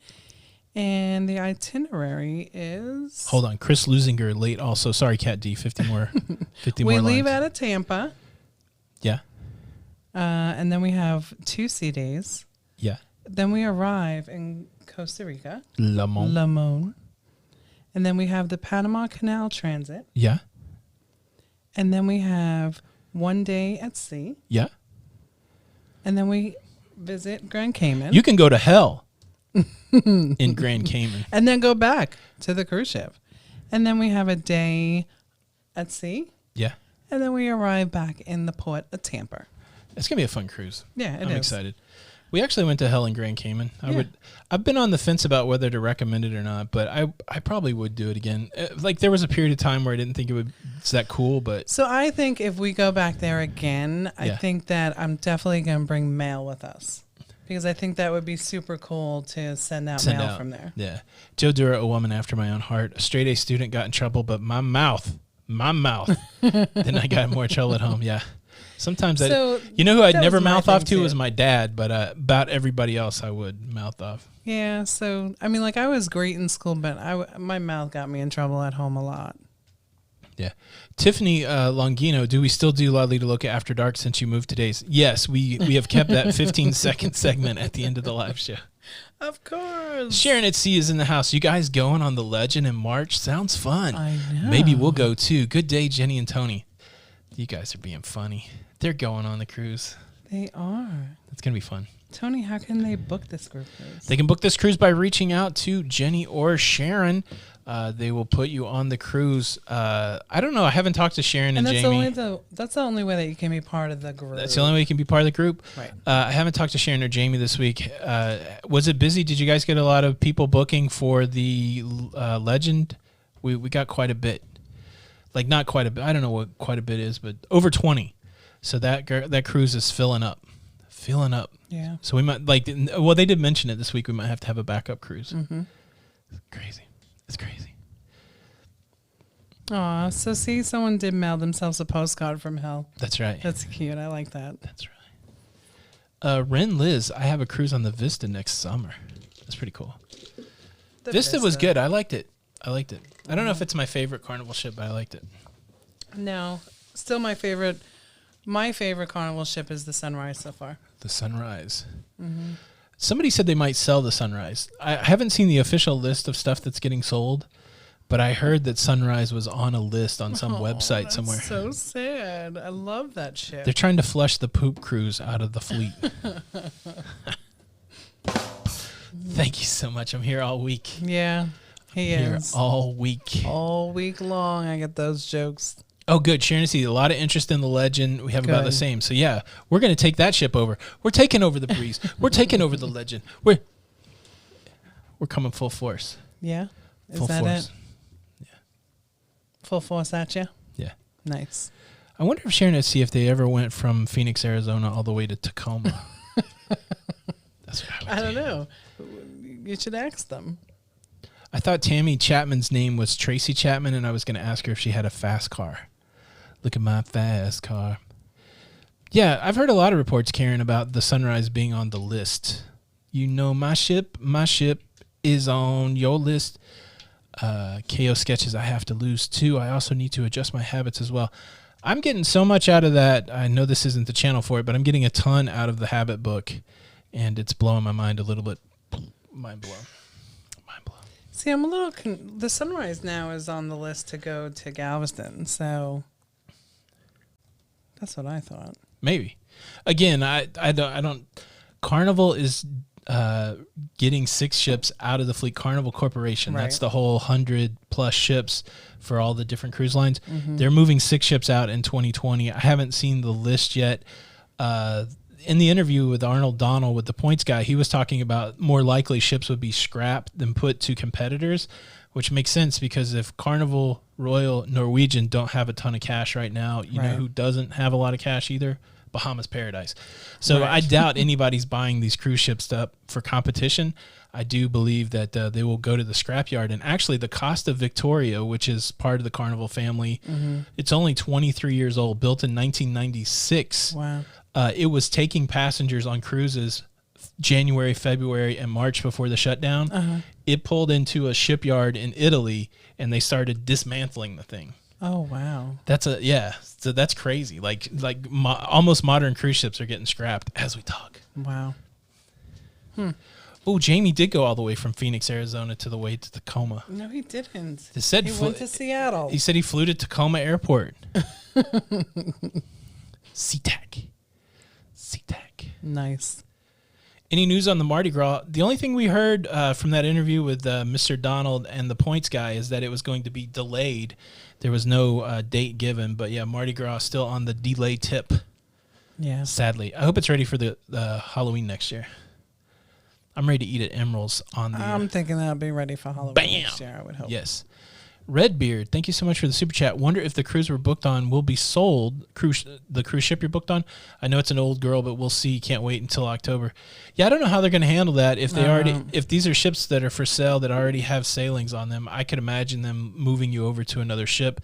Speaker 2: And the itinerary is...
Speaker 1: Hold on. Chris Lusinger late also. Sorry, Cat D. 50 more
Speaker 2: we leave out of Tampa.
Speaker 1: Yeah.
Speaker 2: And then we have 2 sea days.
Speaker 1: Yeah.
Speaker 2: Then we arrive in Costa Rica.
Speaker 1: Le Mans.
Speaker 2: And then we have the Panama Canal transit.
Speaker 1: Yeah.
Speaker 2: And then we have 1 day at sea.
Speaker 1: Yeah.
Speaker 2: And then we visit Grand Cayman.
Speaker 1: You can go to hell in Grand Cayman.
Speaker 2: And then go back to the cruise ship. And then we have a day at sea.
Speaker 1: Yeah.
Speaker 2: And then we arrive back in the port of Tampa.
Speaker 1: It's going to be a fun cruise.
Speaker 2: Yeah,
Speaker 1: I'm excited. We actually went to hell in Grand Cayman. I've been on the fence about whether to recommend it or not, but I probably would do it again. There was a period of time where I didn't think it's that cool, but...
Speaker 2: So I think if we go back there again, I think that I'm definitely going to bring mail with us. Because I think that would be super cool to send out mail from there.
Speaker 1: Yeah. Joe Dura, a woman after my own heart. A straight A student, got in trouble, but my mouth. Then I got in more trouble at home, yeah. Sometimes you know who I'd never mouth off to was my dad, but about everybody else I would mouth off.
Speaker 2: Yeah, so I mean, I was great in school, but my mouth got me in trouble at home a lot.
Speaker 1: Yeah, Tiffany Longino, do we still do La Lido Loca After Dark since you moved to days? Yes, we have kept that 15-second segment at the end of the live show.
Speaker 2: Of course.
Speaker 1: Sharon at Sea is in the house. You guys going on the Legend in March? Sounds fun.
Speaker 2: I know.
Speaker 1: Maybe we'll go too. Good day, Jenny and Tony. You guys are being funny. They're going on the cruise.
Speaker 2: They are.
Speaker 1: It's going to be fun.
Speaker 2: Tony, how can they book this group cruise?
Speaker 1: They can book this cruise by reaching out to Jenny or Sharon. They will put you on the cruise. I don't know. I haven't talked to Sharon and Jamie.
Speaker 2: That's the only way that you can be part of the group.
Speaker 1: That's the only way you can be part of the group.
Speaker 2: Right.
Speaker 1: I haven't talked to Sharon or Jamie this week. Was it busy? Did you guys get a lot of people booking for the Legend? We got quite a bit. Like, not quite a bit. I don't know what quite a bit is, but over 20. So that cruise is filling up.
Speaker 2: Yeah.
Speaker 1: So we might, they did mention it this week. We might have to have a backup cruise.
Speaker 2: Mm-hmm.
Speaker 1: It's crazy.
Speaker 2: Aw, so see, someone did mail themselves a postcard from hell.
Speaker 1: That's right.
Speaker 2: That's cute. I like that.
Speaker 1: That's right. Ren Liz, I have a cruise on the Vista next summer. That's pretty cool.
Speaker 2: The
Speaker 1: Vista was good. I liked it. I don't know if it's my favorite Carnival ship, but I liked it.
Speaker 2: No, still my favorite. My favorite Carnival ship is the Sunrise so far.
Speaker 1: The Sunrise.
Speaker 2: Mm-hmm.
Speaker 1: Somebody said they might sell the Sunrise. I haven't seen the official list of stuff that's getting sold, but I heard that Sunrise was on a list on some website
Speaker 2: that's
Speaker 1: somewhere.
Speaker 2: So sad. I love that ship.
Speaker 1: They're trying to flush the poop cruise out of the fleet. Thank you so much. I'm here all week.
Speaker 2: Yeah, he is.
Speaker 1: All week.
Speaker 2: All week long, I get those jokes.
Speaker 1: Oh, good. Sharon, see a lot of interest in the Legend. We have about the same. So, yeah, we're going to take that ship over. We're taking over the Breeze. We're taking over the Legend. We're coming full force.
Speaker 2: Yeah? Is
Speaker 1: Full
Speaker 2: that
Speaker 1: force.
Speaker 2: it? Yeah. Full force at you?
Speaker 1: Yeah.
Speaker 2: Nice.
Speaker 1: I wonder if Sharon would see if they ever went from Phoenix, Arizona all the way to Tacoma. That's what I would do.
Speaker 2: I don't know. You should ask them.
Speaker 1: I thought Tammy Chapman's name was Tracy Chapman, and I was going to ask her if she had a fast car. Look at my fast car. Yeah, I've heard a lot of reports, Karen, about the Sunrise being on the list. You know, my ship is on your list. KO sketches, I have to lose too. I also need to adjust my habits as well. I'm getting so much out of that. I know this isn't the channel for it, but I'm getting a ton out of the habit book, and it's blowing my mind a little bit. Mind blown.
Speaker 2: See, I'm a little... the Sunrise now is on the list to go to Galveston, so that's what I thought.
Speaker 1: Maybe. Again, I don't... Carnival is getting 6 ships out of the fleet. Carnival Corporation. Right. That's the whole 100+ ships for all the different cruise lines. Mm-hmm. They're moving 6 ships out in 2020. I haven't seen the list yet. In the interview with Arnold Donald with the Points Guy, he was talking about more likely ships would be scrapped than put to competitors, which makes sense because if Carnival, Royal, Norwegian don't have a ton of cash right now, you know who doesn't have a lot of cash either? Bahamas Paradise. So I doubt anybody's buying these cruise ships up for competition. I do believe that they will go to the scrapyard. And actually the Costa Victoria, which is part of the Carnival family, it's only 23 years old, built in 1996.
Speaker 2: Wow.
Speaker 1: It was taking passengers on cruises January, February, and March before the shutdown. It pulled into a shipyard in Italy, and they started dismantling the thing.
Speaker 2: Oh, wow.
Speaker 1: So that's crazy. Almost modern cruise ships are getting scrapped as we talk.
Speaker 2: Wow.
Speaker 1: Oh, Jamie did go all the way from Phoenix, Arizona to the way to Tacoma.
Speaker 2: No, he didn't.
Speaker 1: He
Speaker 2: went to Seattle.
Speaker 1: He said he flew to Tacoma Airport. SeaTac.
Speaker 2: Nice.
Speaker 1: Any news on the Mardi Gras? The only thing we heard from that interview with Mr. Donald and the Points Guy is that it was going to be delayed. There was no date given, but yeah, Mardi Gras still on the delay tip.
Speaker 2: Yeah.
Speaker 1: Sadly. I hope it's ready for the Halloween next year. I'm ready to eat at Emerald's on the...
Speaker 2: I'm thinking that'll be ready for Halloween next year, I would hope.
Speaker 1: Yes. Redbeard, thank you so much for the super chat. Wonder if the cruise we're booked on will be sold. The cruise ship you're booked on. I know it's an old girl, but we'll see. Can't wait until October. Yeah, I don't know how they're going to handle that. If if these are ships that are for sale that already have sailings on them, I could imagine them moving you over to another ship.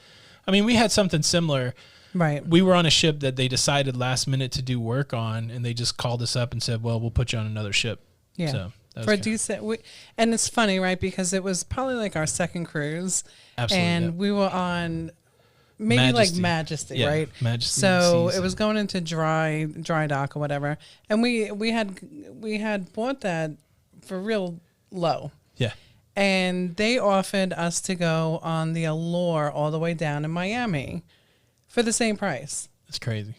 Speaker 1: I mean, we had something similar.
Speaker 2: Right.
Speaker 1: We were on a ship that they decided last minute to do work on, and they just called us up and said, "Well, we'll put you on another ship."
Speaker 2: Yeah.
Speaker 1: So
Speaker 2: for a decent, and it's funny, right? Because it was probably like our second cruise.
Speaker 1: Absolutely,
Speaker 2: and we were on maybe Majesty, right?
Speaker 1: Majesty.
Speaker 2: So it was going into dry dock or whatever, and we had bought that for real low.
Speaker 1: Yeah.
Speaker 2: And they offered us to go on the Allure all the way down in Miami for the same price.
Speaker 1: That's crazy.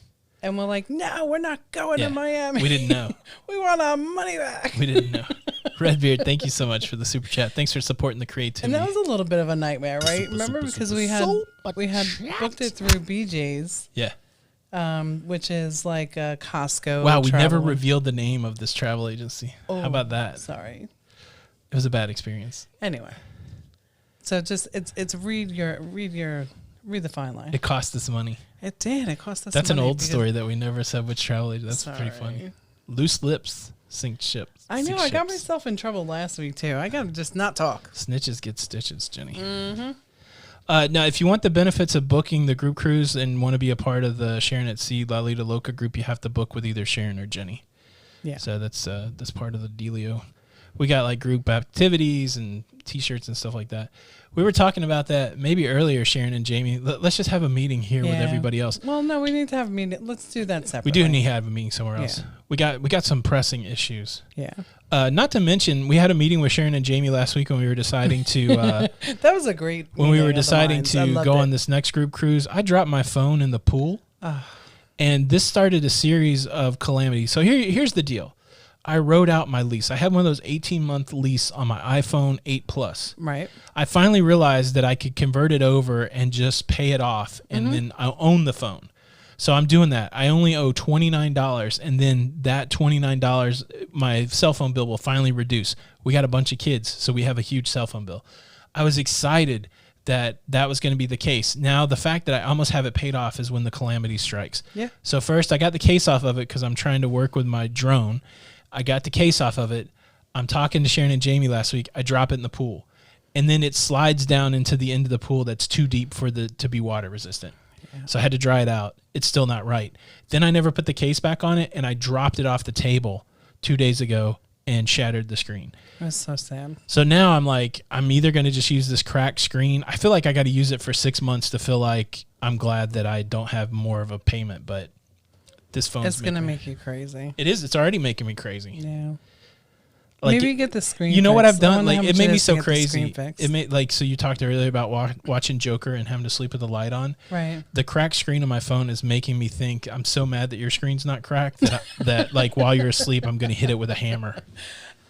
Speaker 2: And we're like, no, we're not going to Miami.
Speaker 1: We didn't know.
Speaker 2: We want our money back.
Speaker 1: We didn't know. Redbeard, thank you so much for the super chat. Thanks for supporting the creativity.
Speaker 2: And that was a little bit of a nightmare, right? Remember, because we had booked it through BJ's.
Speaker 1: Yeah.
Speaker 2: Which is like a Costco.
Speaker 1: Wow, we never
Speaker 2: travel.
Speaker 1: revealed the name of this travel agency.
Speaker 2: Oh,
Speaker 1: how about that?
Speaker 2: Sorry.
Speaker 1: It was a bad experience.
Speaker 2: Anyway, so just it's read the fine line.
Speaker 1: It cost us money.
Speaker 2: It did. It cost us.
Speaker 1: That's
Speaker 2: money
Speaker 1: an old story that we never said which travel agent. That's pretty funny. Loose lips sink ships.
Speaker 2: I know. I got myself in trouble last week too. I gotta just not talk.
Speaker 1: Snitches get stitches, Jenny.
Speaker 2: Mm-hmm.
Speaker 1: Now, if you want the benefits of booking the group cruise and want to be a part of the Sharon at Sea Lido Loca group, you have to book with either Sharon or Jenny.
Speaker 2: Yeah.
Speaker 1: So that's part of the dealio. We got like group activities and T-shirts and stuff like that. We were talking about that maybe earlier, Sharon and Jamie. Let's just have a meeting here with everybody else.
Speaker 2: Well, no, we need to have a meeting. Let's do that separately.
Speaker 1: We do need to have a meeting somewhere else.
Speaker 2: Yeah.
Speaker 1: We got some pressing issues.
Speaker 2: Yeah.
Speaker 1: Not to mention, we had a meeting with Sharon and Jamie last week when we were deciding to.
Speaker 2: That was a great.
Speaker 1: When we were deciding to go on this next group cruise, I dropped my phone in the pool, and this started a series of calamities. So here's the deal. I wrote out my lease. I had one of those 18-month lease on my iPhone 8 Plus.
Speaker 2: Right.
Speaker 1: I finally realized that I could convert it over and just pay it off, and then I'll own the phone. So I'm doing that. I only owe $29, and then that $29, my cell phone bill will finally reduce. We got a bunch of kids, so we have a huge cell phone bill. I was excited that was going to be the case. Now, the fact that I almost have it paid off is when the calamity strikes.
Speaker 2: Yeah.
Speaker 1: So first, I got the case off of it because I'm trying to work with my drone. I got the case off of it. I'm talking to Sharon and Jamie last week. I drop it in the pool, and then it slides down into the end of the pool that's too deep to be water resistant. Yeah. So I had to dry it out. It's still not right. Then I never put the case back on it, and I dropped it off the table 2 days ago and shattered the screen.
Speaker 2: That's so sad.
Speaker 1: So now I'm like, I'm either going to just use this cracked screen. I feel like I got to use it for 6 months to feel like I'm glad that I don't have more of a payment, but this phone's
Speaker 2: it's going to make you crazy.
Speaker 1: It is. It's already making me crazy.
Speaker 2: Yeah.
Speaker 1: Like
Speaker 2: maybe get the screen.
Speaker 1: You know
Speaker 2: fixed.
Speaker 1: what I've done? Like it made me so
Speaker 2: The
Speaker 1: crazy. It made like so. You talked earlier about watching Joker and having to sleep with the light on.
Speaker 2: Right.
Speaker 1: The cracked screen on my phone is making me think I'm so mad that your screen's not cracked that like while you're asleep I'm going to hit it with a hammer.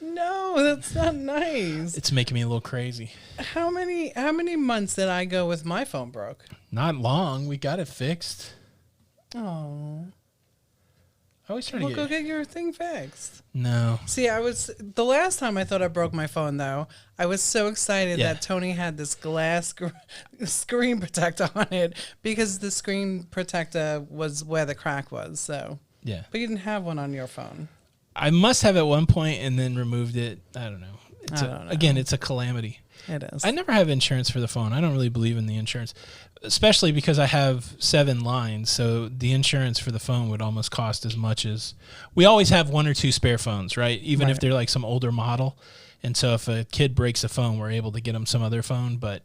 Speaker 2: No, that's not nice.
Speaker 1: It's making me a little crazy.
Speaker 2: How many months did I go with my phone broke?
Speaker 1: Not long. We got it fixed.
Speaker 2: Oh.
Speaker 1: I always try
Speaker 2: to
Speaker 1: to
Speaker 2: go get your thing fixed.
Speaker 1: No.
Speaker 2: See, the last time I thought I broke my phone, though, I was so excited that Tony had this glass screen protector on it because the screen protector was where the crack was. So
Speaker 1: yeah,
Speaker 2: but you didn't have one on your phone.
Speaker 1: I must have at one point and then removed it. I don't know. Again, it's a calamity.
Speaker 2: It is.
Speaker 1: I never have insurance for the phone. I don't really believe in the insurance, especially because I have 7 lines. So the insurance for the phone would almost cost as much as we always have 1 or 2 spare phones, right? Even if they're like some older model. And so if a kid breaks a phone, we're able to get them some other phone. But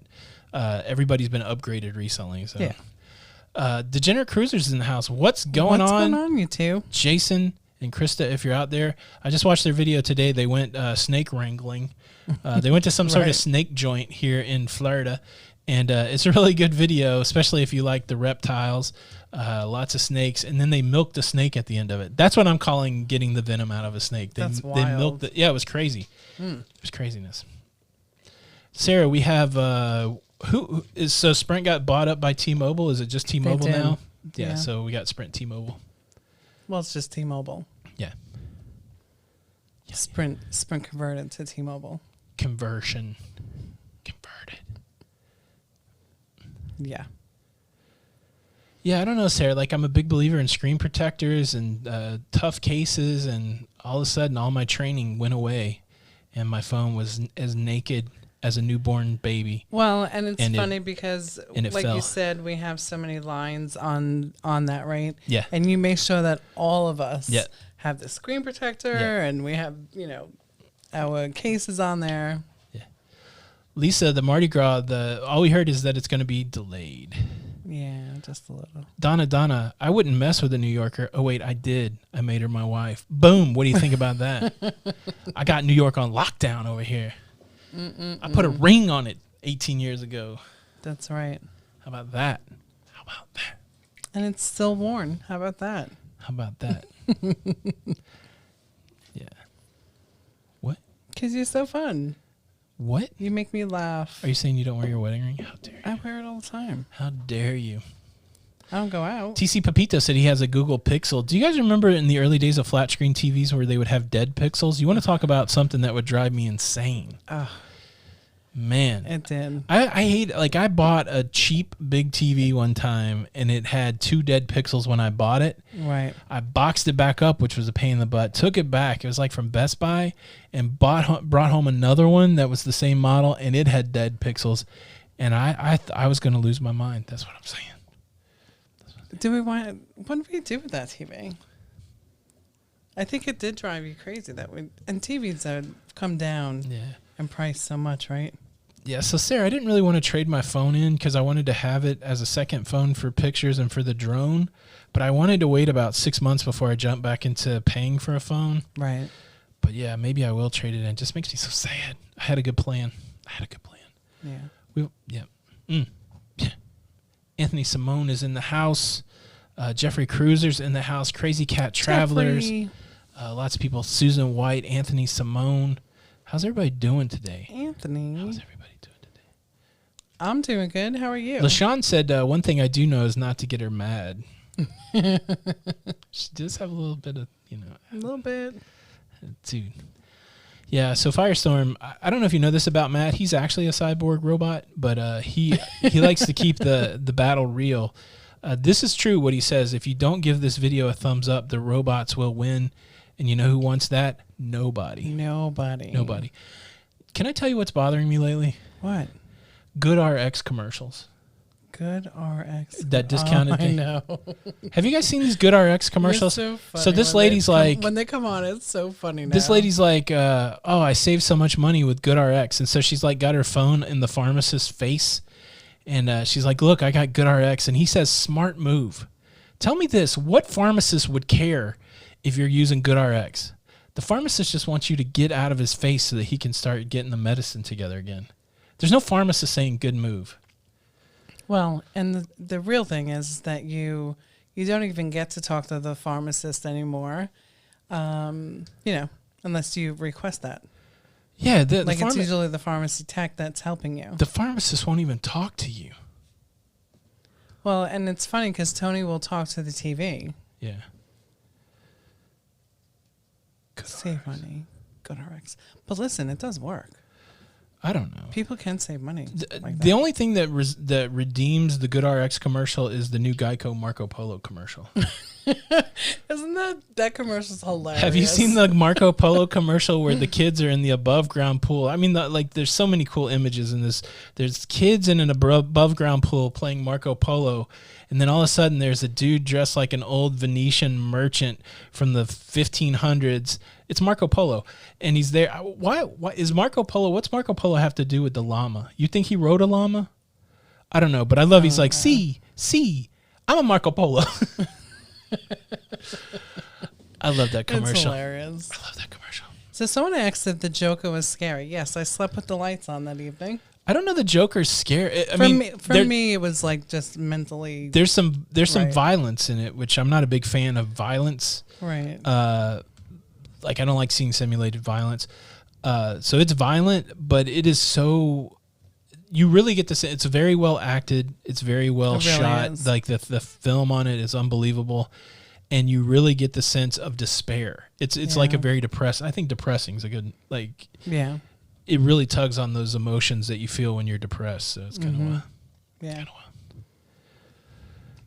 Speaker 1: everybody's been upgraded recently. So Degenerate Cruisers in the house. What's going on?
Speaker 2: What's going on, you two?
Speaker 1: Jason and Krista, if you're out there, I just watched their video today. They went snake wrangling. They went to some sort of snake joint here in Florida, and it's a really good video, especially if you like the reptiles, lots of snakes, and then they milked a snake at the end of it. That's what I'm calling getting the venom out of a snake.
Speaker 2: That's wild.
Speaker 1: They milked it. Yeah, it was crazy. It was craziness. Sarah, we have so Sprint got bought up by T-Mobile. Is it just T-Mobile now? Yeah, so we got Sprint T-Mobile.
Speaker 2: Well, it's just T-Mobile.
Speaker 1: Yeah.
Speaker 2: Sprint converted to T-Mobile.
Speaker 1: Converted.
Speaker 2: Yeah.
Speaker 1: Yeah, I don't know, Sarah. Like, I'm a big believer in screen protectors and tough cases, and all of a sudden, all my training went away, and my phone was as naked as a newborn baby.
Speaker 2: Well, and it's funny because, like you said, we have so many lines on that, right?
Speaker 1: Yeah.
Speaker 2: And you make sure that all of us have the screen protector, and we have, our cases on there.
Speaker 1: Yeah. Lisa, the Mardi Gras, all we heard is that it's going to be delayed.
Speaker 2: Yeah, just a little.
Speaker 1: Donna, I wouldn't mess with a New Yorker. Oh, wait, I did. I made her my wife. Boom. What do you think about that? I got New York on lockdown over here. I put a ring on it 18 years ago.
Speaker 2: That's right.
Speaker 1: How about that?
Speaker 2: And it's still worn. How about that?
Speaker 1: How about that? Yeah. What?
Speaker 2: Because you're so fun.
Speaker 1: What?
Speaker 2: You make me laugh.
Speaker 1: Are you saying you don't wear your wedding ring? How dare you?
Speaker 2: I wear it all the time.
Speaker 1: How dare you?
Speaker 2: I don't go out.
Speaker 1: TC Pepito said he has a Google Pixel. Do you guys remember in the early days of flat screen TVs where they would have dead pixels? You want to talk about something that would drive me insane? Man.
Speaker 2: It did.
Speaker 1: I hate, like, I bought a cheap big TV one time and it had 2 dead pixels when I bought it.
Speaker 2: Right.
Speaker 1: I boxed it back up, which was a pain in the butt. Took it back. It was like from Best Buy, and brought home another one that was the same model, and it had dead pixels. And I was going to lose my mind. That's what I'm saying.
Speaker 2: What did we do with that TV? I think it did drive you crazy and TVs have come down in price so much, right?
Speaker 1: Yeah, so Sarah, I didn't really want to trade my phone in because I wanted to have it as a second phone for pictures and for the drone, but I wanted to wait about 6 months before I jump back into paying for a phone.
Speaker 2: Right.
Speaker 1: But yeah, maybe I will trade it in. It just makes me so sad. I had a good plan.
Speaker 2: Yeah.
Speaker 1: Yeah. Anthony Simone is in the house. Jeffrey Cruiser's in the house. Crazy Cat Travelers. Lots of people. Susan White, Anthony Simone. How's everybody doing today?
Speaker 2: Anthony.
Speaker 1: How's everybody doing today?
Speaker 2: I'm doing good. How are you?
Speaker 1: LaShawn said one thing I do know is not to get her mad. She does have a little bit of,
Speaker 2: A little bit.
Speaker 1: Dude. Yeah, so Firestorm, I don't know if you know this about Matt. He's actually a cyborg robot, but he likes to keep the battle real. This is true what he says. If you don't give this video a thumbs up, the robots will win. And you know who wants that? Nobody. Can I tell you what's bothering me lately?
Speaker 2: What?
Speaker 1: Good RX commercials.
Speaker 2: Good RX.
Speaker 1: That discounted thing.
Speaker 2: I know.
Speaker 1: Have you guys seen these Good RX commercials?
Speaker 2: So funny.
Speaker 1: So this lady's like...
Speaker 2: when they come on, it's so funny now.
Speaker 1: This lady's like, I saved so much money with Good RX. And so she's like got her phone in the pharmacist's face. And she's like, look, I got Good RX. And he says, smart move. Tell me this. What pharmacist would care if you're using Good RX? The pharmacist just wants you to get out of his face so that he can start getting the medicine together again. There's no pharmacist saying good move.
Speaker 2: Well, and the real thing is that you don't even get to talk to the pharmacist anymore, unless you request that.
Speaker 1: Yeah.
Speaker 2: It's usually the pharmacy tech that's helping you.
Speaker 1: The pharmacist won't even talk to you.
Speaker 2: Well, and it's funny because Tony will talk to the TV.
Speaker 1: Yeah.
Speaker 2: Save money. Good RX. But listen, it does work.
Speaker 1: I don't know.
Speaker 2: People can save money.
Speaker 1: The only thing that redeems the Good RX commercial is the new Geico Marco Polo commercial.
Speaker 2: Isn't that commercial's hilarious?
Speaker 1: Have you seen the Marco Polo commercial where the kids are in the above ground pool? I mean, there's so many cool images in this. There's kids in an above ground pool playing Marco Polo, and then all of a sudden there's a dude dressed like an old Venetian merchant from the 1500s. It's Marco Polo, and he's there. Why is Marco Polo? What's Marco Polo have to do with the llama? You think he rode a llama? I don't know, but I love. He's like, see, I'm a Marco Polo. I love that commercial.
Speaker 2: It's hilarious.
Speaker 1: I love that commercial.
Speaker 2: So someone asked if the Joker was scary. Yes, I slept with the lights on that evening.
Speaker 1: I don't know the Joker's scary.
Speaker 2: For me, it was like just mentally.
Speaker 1: There's some violence in it, which I'm not a big fan of violence.
Speaker 2: Right.
Speaker 1: I don't like seeing simulated violence. So it's violent, but it is so. You really get to say it's very well acted. It's very well shot. Is. Like the film on it is unbelievable, and you really get the sense of despair. It's like a very depressed. I think depressing is a good
Speaker 2: Yeah.
Speaker 1: It really tugs on those emotions that you feel when you're depressed. So it's kind of wild.
Speaker 2: Yeah.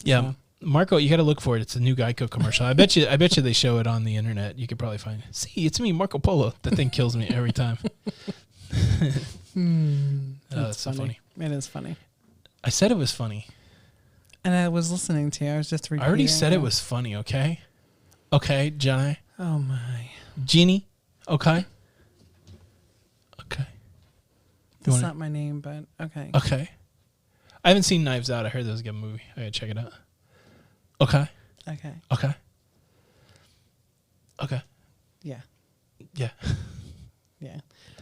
Speaker 1: Yeah. Marco, you got to look for it. It's a new Geico commercial. I bet you they show it on the internet. You could probably find it. See, it's me, Marco Polo. That thing kills me every time.
Speaker 2: That's
Speaker 1: so funny.
Speaker 2: It is funny.
Speaker 1: I said it was funny.
Speaker 2: And I was listening to you. I was just repeating.
Speaker 1: I already said it was funny, okay? Okay, Johnny.
Speaker 2: Oh, my.
Speaker 1: Jeannie, okay? Okay.
Speaker 2: That's not my name, but okay.
Speaker 1: Okay. I haven't seen Knives Out. I heard that was a good movie. I got to check it out. Okay.
Speaker 2: Okay.
Speaker 1: Okay. Okay.
Speaker 2: Yeah.
Speaker 1: Yeah.
Speaker 2: Yeah.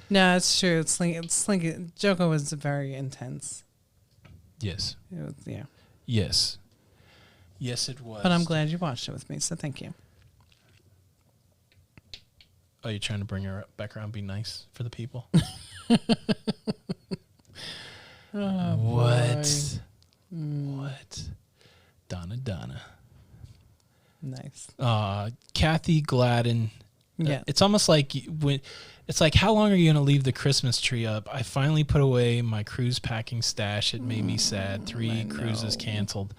Speaker 2: No, it's true. It's Slinky. Joko was very intense.
Speaker 1: Yes.
Speaker 2: It was, yeah.
Speaker 1: Yes. Yes, it was.
Speaker 2: But I'm glad you watched it with me, so thank you.
Speaker 1: Oh, you're trying to bring her back around, be nice for the people? What? What? Donna.
Speaker 2: Nice.
Speaker 1: Kathy Gladden.
Speaker 2: Yeah.
Speaker 1: It's almost like it's like, how long are you going to leave the Christmas tree up? I finally put away my cruise packing stash. It made me sad. 3 cruises canceled.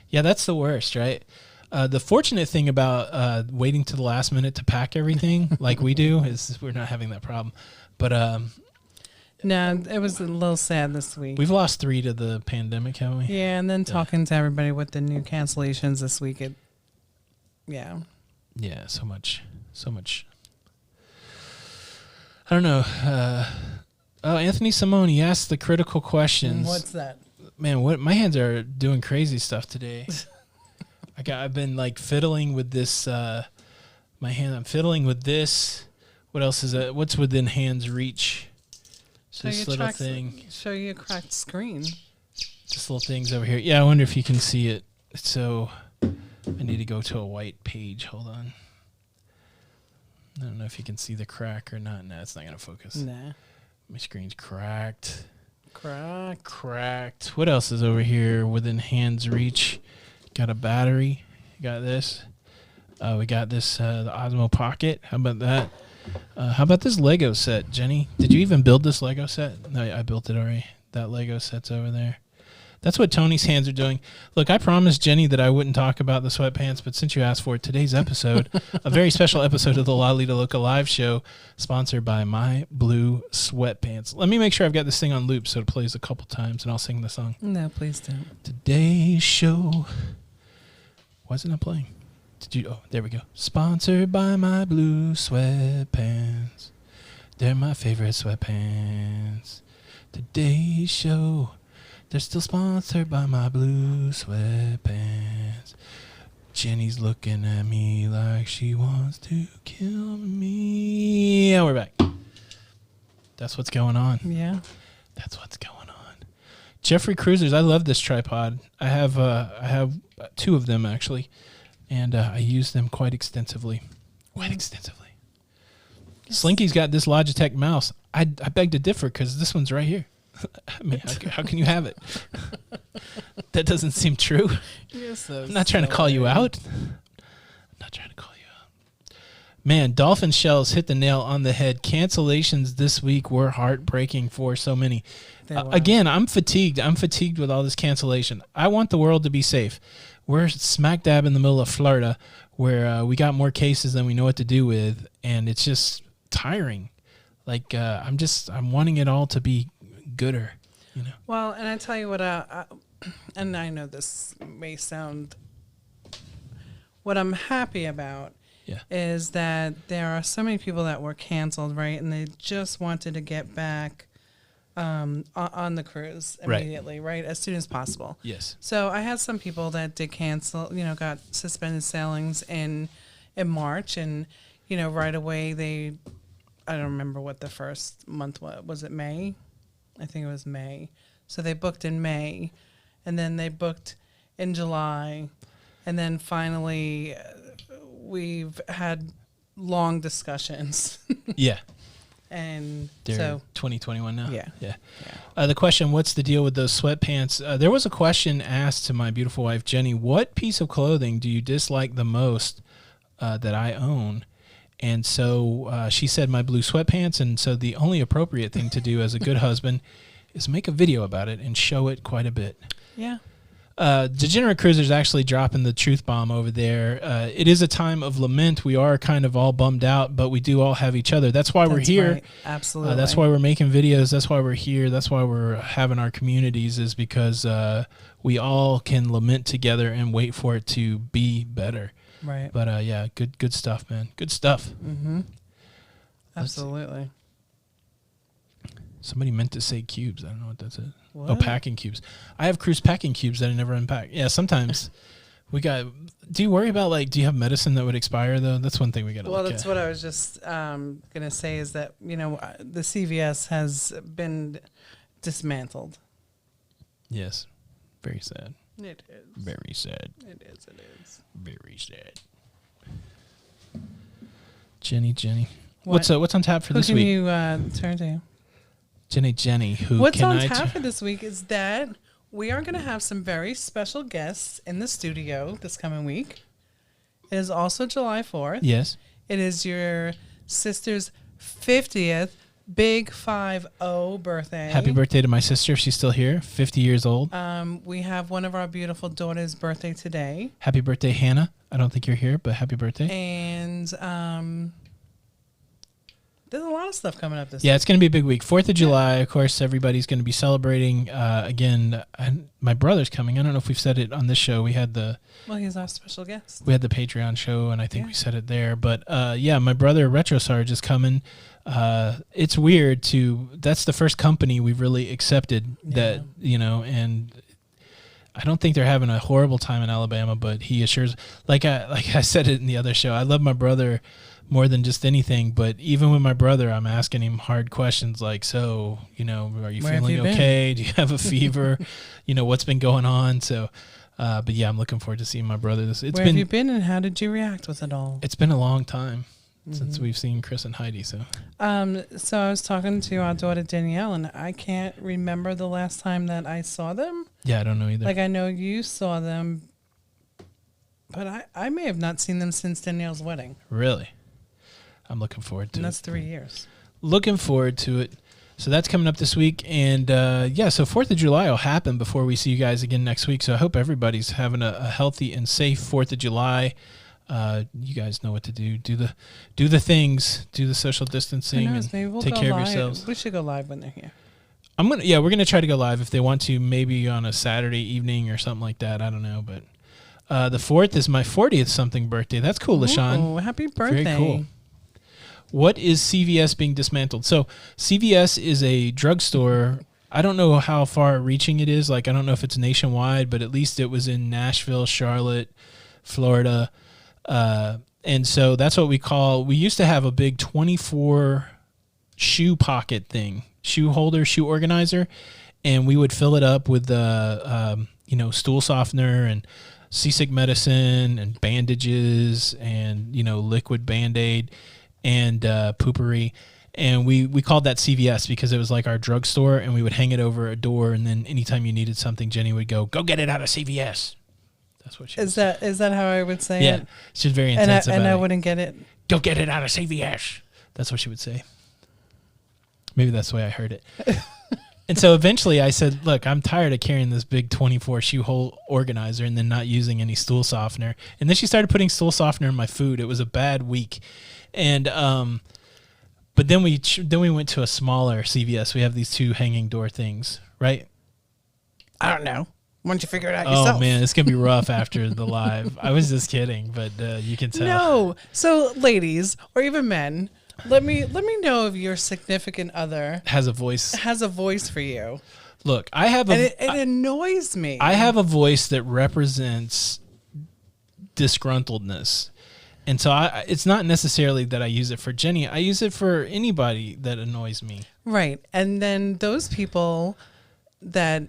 Speaker 1: Yeah, that's the worst, right? The fortunate thing about waiting to the last minute to pack everything like we do is we're not having that problem. But
Speaker 2: no, it was a little sad this week.
Speaker 1: we've lost 3 to the pandemic, haven't we?
Speaker 2: Yeah, and then talking to everybody with the new cancellations this week, yeah, so much. I don't know. Anthony Simone, he asked the critical questions. What's that?
Speaker 1: Man, my hands are doing crazy stuff today. I've been like fiddling with this. I'm fiddling with this. What else is that? What's within hand's reach? This little thing.
Speaker 2: Show you a cracked screen.
Speaker 1: Just little things over here. Yeah, I wonder if you can see it. So I need to go to a white page. Hold on. I don't know if you can see the crack or not. Nah, it's not gonna focus.
Speaker 2: Nah.
Speaker 1: My screen's cracked.
Speaker 2: Cracked.
Speaker 1: What else is over here within hand's reach? Got a battery. Got this. We got this, the Osmo Pocket. How about that? How about this Lego set, Jenny? Did you even build this Lego set? No, I built it already. That Lego set's over there. That's what Tony's hands are doing. Look, I promised Jenny that I wouldn't talk about the sweatpants, but since you asked for it, today's episode, a very special episode of the Lido Loca live show, sponsored by My Blue Sweatpants. Let me make sure I've got this thing on loop so it plays a couple times, and I'll sing the song.
Speaker 2: No, please don't.
Speaker 1: Today's show. Why is it not playing? Oh, there we go. Sponsored by My Blue Sweatpants. They're my favorite sweatpants. Today's show. They're still sponsored by My Blue Sweatpants. Jenny's looking at me like she wants to kill me. And we're back. That's what's going on.
Speaker 2: Yeah.
Speaker 1: That's what's going on. Jeffrey Cruisers, I love this tripod. I have 2 of them actually, and I use them quite extensively. Slinky's got this Logitech mouse. I beg to differ because this one's right here. I mean, how can you have it? That doesn't seem true. I'm not trying to call you out. Man, dolphin shells hit the nail on the head. Cancellations this week were heartbreaking for so many. Again, I'm fatigued. I'm fatigued with all this cancellation. I want the world to be safe. We're smack dab in the middle of Florida where we got more cases than we know what to do with, and it's just tiring. Like, I'm wanting it all to be gooder, you know.
Speaker 2: Well, and I tell you what, and I know this may sound, what I'm happy about is that there are so many people that were canceled, right? And they just wanted to get back on the cruise immediately, right? As soon as possible.
Speaker 1: Yes.
Speaker 2: So I had some people that did cancel, got suspended sailings in March, and, right away I don't remember what the first month was. Was it May? I think it was May. So they booked in May, and then they booked in July, and then finally we've had long discussions.
Speaker 1: Yeah.
Speaker 2: And
Speaker 1: they're
Speaker 2: so
Speaker 1: 2021 now.
Speaker 2: Yeah.
Speaker 1: The question, what's the deal with those sweatpants? There was a question asked to my beautiful wife, Jenny, what piece of clothing do you dislike the most that I own? And so she said my blue sweatpants. And so the only appropriate thing to do as a good husband is make a video about it and show it quite a bit.
Speaker 2: Yeah.
Speaker 1: Degenerate Cruiser's actually dropping the truth bomb over there. It is a time of lament. We are kind of all bummed out, but we do all have each other. That's why we're here.
Speaker 2: Right. Absolutely.
Speaker 1: That's why we're making videos. That's why we're here. That's why we're having our communities, is because we all can lament together and wait for it to be better.
Speaker 2: Right.
Speaker 1: But yeah, good stuff, man. Good stuff.
Speaker 2: Mm-hmm. Absolutely.
Speaker 1: Somebody meant to say cubes. I don't know what that's it.
Speaker 2: What?
Speaker 1: Oh, packing cubes. I have cruise packing cubes that I never unpack. Yeah, sometimes we got. Do you worry about, like, do you have medicine that would expire though? That's one thing we got to.
Speaker 2: Well, that's what I was just gonna say, is that the CVS has been dismantled.
Speaker 1: Yes, very sad.
Speaker 2: It is.
Speaker 1: Very sad.
Speaker 2: It is.
Speaker 1: Very sad. Jenny.
Speaker 2: What?
Speaker 1: What's on tap for
Speaker 2: Who
Speaker 1: this
Speaker 2: can
Speaker 1: week?
Speaker 2: you turn to?
Speaker 1: Jenny. Who
Speaker 2: What's
Speaker 1: can
Speaker 2: on
Speaker 1: I
Speaker 2: tap for this week is that we are going to have some very special guests in the studio this coming week. It is also July 4th.
Speaker 1: Yes.
Speaker 2: It is your sister's 50th big 5-0 birthday.
Speaker 1: Happy birthday to my sister. She's still here. 50 years old.
Speaker 2: We have one of our beautiful daughters' birthday today.
Speaker 1: Happy birthday, Hannah. I don't think you're here, but happy birthday.
Speaker 2: And there's a lot of stuff coming up this
Speaker 1: Yeah,
Speaker 2: week.
Speaker 1: it's going to be a big week. 4th of July, of course, everybody's going to be celebrating. Again, my brother's coming. I don't know if we've said it on this show. We had the
Speaker 2: He's our special guest.
Speaker 1: We had the Patreon show, and I think we said it there. But yeah, my brother Retro Sarge is coming. It's weird that's the first company we've really accepted that, and I don't think they're having a horrible time in Alabama, but he assures, like I said it in the other show, I love my brother more than just anything, but even with my brother, I'm asking him hard questions like, so, are you feeling okay? Do you have a fever? What's been going on? So, but yeah, I'm looking forward to seeing my brother.
Speaker 2: Where have you been and how did you react with it all?
Speaker 1: It's been a long time since we've seen Chris and Heidi. So
Speaker 2: I was talking to our daughter Danielle, and I can't remember the last time that I saw them.
Speaker 1: Yeah, I don't know either.
Speaker 2: Like, I know you saw them, but I may have not seen them since Danielle's wedding.
Speaker 1: Really? I'm looking forward to it.
Speaker 2: And that's 3 years.
Speaker 1: Looking forward to it. So that's coming up this week. And so 4th of July will happen before we see you guys again next week. So I hope everybody's having a healthy and safe 4th of July. You guys know what to do. Do the things. Do the social distancing. And
Speaker 2: maybe we'll
Speaker 1: take
Speaker 2: go
Speaker 1: care
Speaker 2: live.
Speaker 1: of yourselves.
Speaker 2: We should go live when they're here.
Speaker 1: We're gonna try to go live if they want to, maybe on a Saturday evening or something like that. I don't know, but the 4th is my 40th something birthday. That's cool, LaShawn.
Speaker 2: Oh, happy birthday!
Speaker 1: Very cool. What is CVS being dismantled? So CVS is a drugstore. I don't know how far reaching it is. Like, I don't know if it's nationwide, but at least it was in Nashville, Charlotte, Florida. And so that's what we used to have a big 24 shoe pocket thing, shoe holder, shoe organizer. And we would fill it up with stool softener and seasick medicine and bandages and, liquid Band-Aid and poopery. And we called that CVS because it was like our drugstore, and we would hang it over a door, and then anytime you needed something, Jenny would go get it out of CVS. That's what she
Speaker 2: is that how I would say it?
Speaker 1: Yeah, she's very intense about it.
Speaker 2: And I wouldn't get it.
Speaker 1: Go get it out of CVS. That's what she would say. Maybe that's the way I heard it. And so eventually I said, look, I'm tired of carrying this big 24 shoe hole organizer and then not using any stool softener. And then she started putting stool softener in my food. It was a bad week. And but then we went to a smaller CVS. We have these two hanging door things, right?
Speaker 2: I don't know. Why don't you figure it out yourself?
Speaker 1: Oh man, it's gonna be rough after the live. I was just kidding, but you can tell.
Speaker 2: No. So ladies, or even men, let me know if your significant other
Speaker 1: has a voice
Speaker 2: for you.
Speaker 1: Look, I have
Speaker 2: it annoys me.
Speaker 1: I have a voice that represents disgruntledness. And so it's not necessarily that I use it for Jenny. I use it for anybody that annoys me.
Speaker 2: Right. And then those people that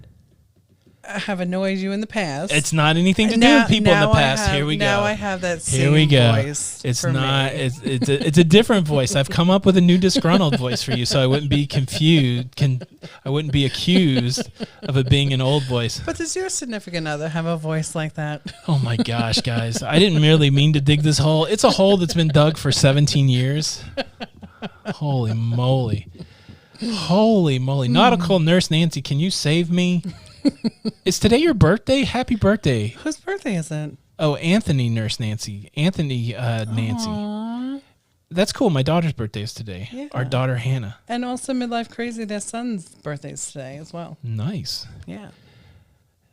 Speaker 2: have annoyed you in the past.
Speaker 1: It's not anything to do with people in the past. Here we go.
Speaker 2: Now I have that same
Speaker 1: Here we go.
Speaker 2: voice.
Speaker 1: It's
Speaker 2: for
Speaker 1: not.
Speaker 2: me.
Speaker 1: It's a different voice. I've come up with a new disgruntled voice for you, so I wouldn't be confused. I wouldn't be accused of it being an old voice.
Speaker 2: But does your significant other have a voice like that?
Speaker 1: Oh my gosh, guys! I didn't merely mean to dig this hole. It's a hole that's been dug for 17 years. Holy moly! Holy moly! Nautical Nurse Nancy, can you save me? Is today your birthday? Happy birthday.
Speaker 2: Whose birthday is it?
Speaker 1: Oh, Anthony Nurse Nancy. Nancy.
Speaker 2: Aww.
Speaker 1: That's cool. My daughter's birthday is today.
Speaker 2: Yeah.
Speaker 1: Our daughter, Hannah.
Speaker 2: And also Midlife Crazy, their son's birthday is today as well.
Speaker 1: Nice.
Speaker 2: Yeah.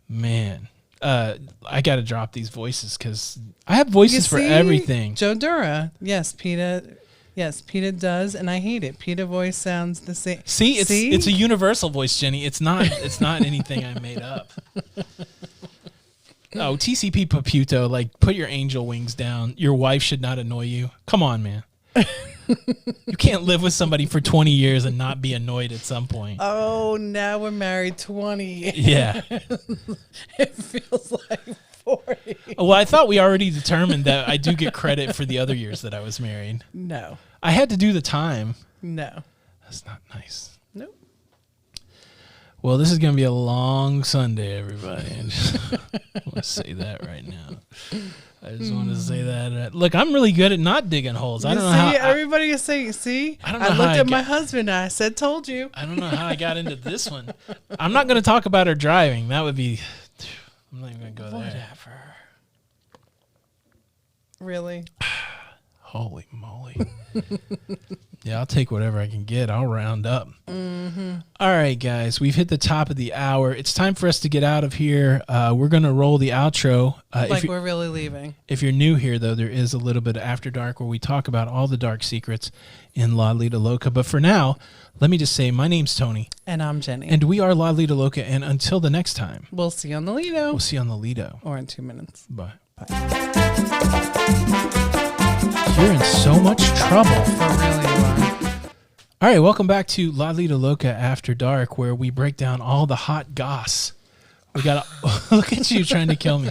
Speaker 1: Man. I got to drop these voices because I have voices for everything.
Speaker 2: Joe Dura. Yes, PETA. Yes, PETA does, and I hate it. PETA voice sounds the same.
Speaker 1: See, it's a universal voice, Jenny. It's not anything I made up. Oh, TCP Paputo, like, put your angel wings down. Your wife should not annoy you. Come on, man. You can't live with somebody for 20 years and not be annoyed at some point.
Speaker 2: Oh, now we're married 20 years.
Speaker 1: Yeah.
Speaker 2: It feels like 40.
Speaker 1: Well, I thought we already determined that I do get credit for the other years that I was married.
Speaker 2: No.
Speaker 1: I had to do the time.
Speaker 2: No.
Speaker 1: That's not nice.
Speaker 2: Nope.
Speaker 1: Well, this is going to be a long Sunday, everybody. I want to say that right now. I just want to say that. Look, I'm really good at not digging holes. I don't know how.
Speaker 2: Everybody is saying, see?
Speaker 1: I don't know
Speaker 2: I
Speaker 1: how
Speaker 2: looked
Speaker 1: I
Speaker 2: at my
Speaker 1: got-
Speaker 2: husband and I said, told you.
Speaker 1: I don't know how I got into this one. I'm not going to talk about her driving. That would be. I'm not even going to go there.
Speaker 2: Whatever. Really?
Speaker 1: Holy moly. Yeah, I'll take whatever I can get. I'll round up.
Speaker 2: Mm-hmm.
Speaker 1: All right, guys. We've hit the top of the hour. It's time for us to get out of here. We're going to roll the outro.
Speaker 2: Like we're really leaving.
Speaker 1: If you're new here, though, there is a little bit of After Dark where we talk about all the dark secrets in Lido Loca. But for now, let me just say my name's Tony.
Speaker 2: And I'm Jenny.
Speaker 1: And we are Lido Loca. And until the next time,
Speaker 2: we'll see you on the Lido.
Speaker 1: we'll see you on the Lido.
Speaker 2: Or in 2 minutes.
Speaker 1: Bye.
Speaker 2: Bye.
Speaker 1: You're in so much trouble.
Speaker 2: For real, you are.
Speaker 1: All right, welcome back to Lido Loca After Dark, where we break down all the hot goss. We got look at you trying to kill me,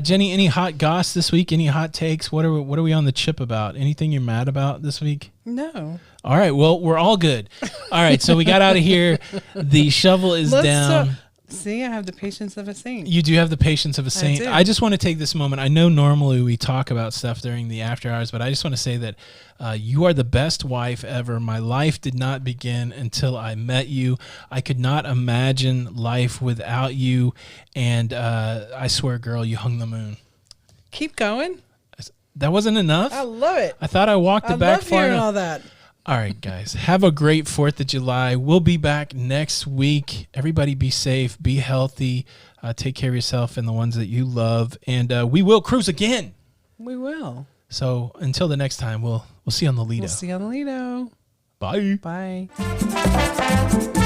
Speaker 1: Jenny. Any hot goss this week? Any hot takes? What are we on the chip about? Anything you're mad about this week?
Speaker 2: No.
Speaker 1: All right, well we're all good. All right, so we got out of here. The shovel is down.
Speaker 2: See, I have the patience of a saint.
Speaker 1: You do have the patience of a saint.
Speaker 2: do.
Speaker 1: I just want to take this moment. I know normally we talk about stuff during the after hours, but I just want to say that you are the best wife ever. My life did not begin until I met you. I could not imagine life without you. And I swear, girl, you hung the moon.
Speaker 2: Keep going.
Speaker 1: That wasn't enough?
Speaker 2: I love it.
Speaker 1: I thought I walked it back
Speaker 2: love
Speaker 1: far
Speaker 2: hearing
Speaker 1: enough.
Speaker 2: all that.
Speaker 1: All right, guys. Have a great 4th of July. We'll be back next week. Everybody be safe. Be healthy. Take care of yourself and the ones that you love. And we will cruise again.
Speaker 2: We will.
Speaker 1: So until the next time, we'll see you on the Lido.
Speaker 2: We'll see you on the Lido.
Speaker 1: Bye.
Speaker 2: Bye.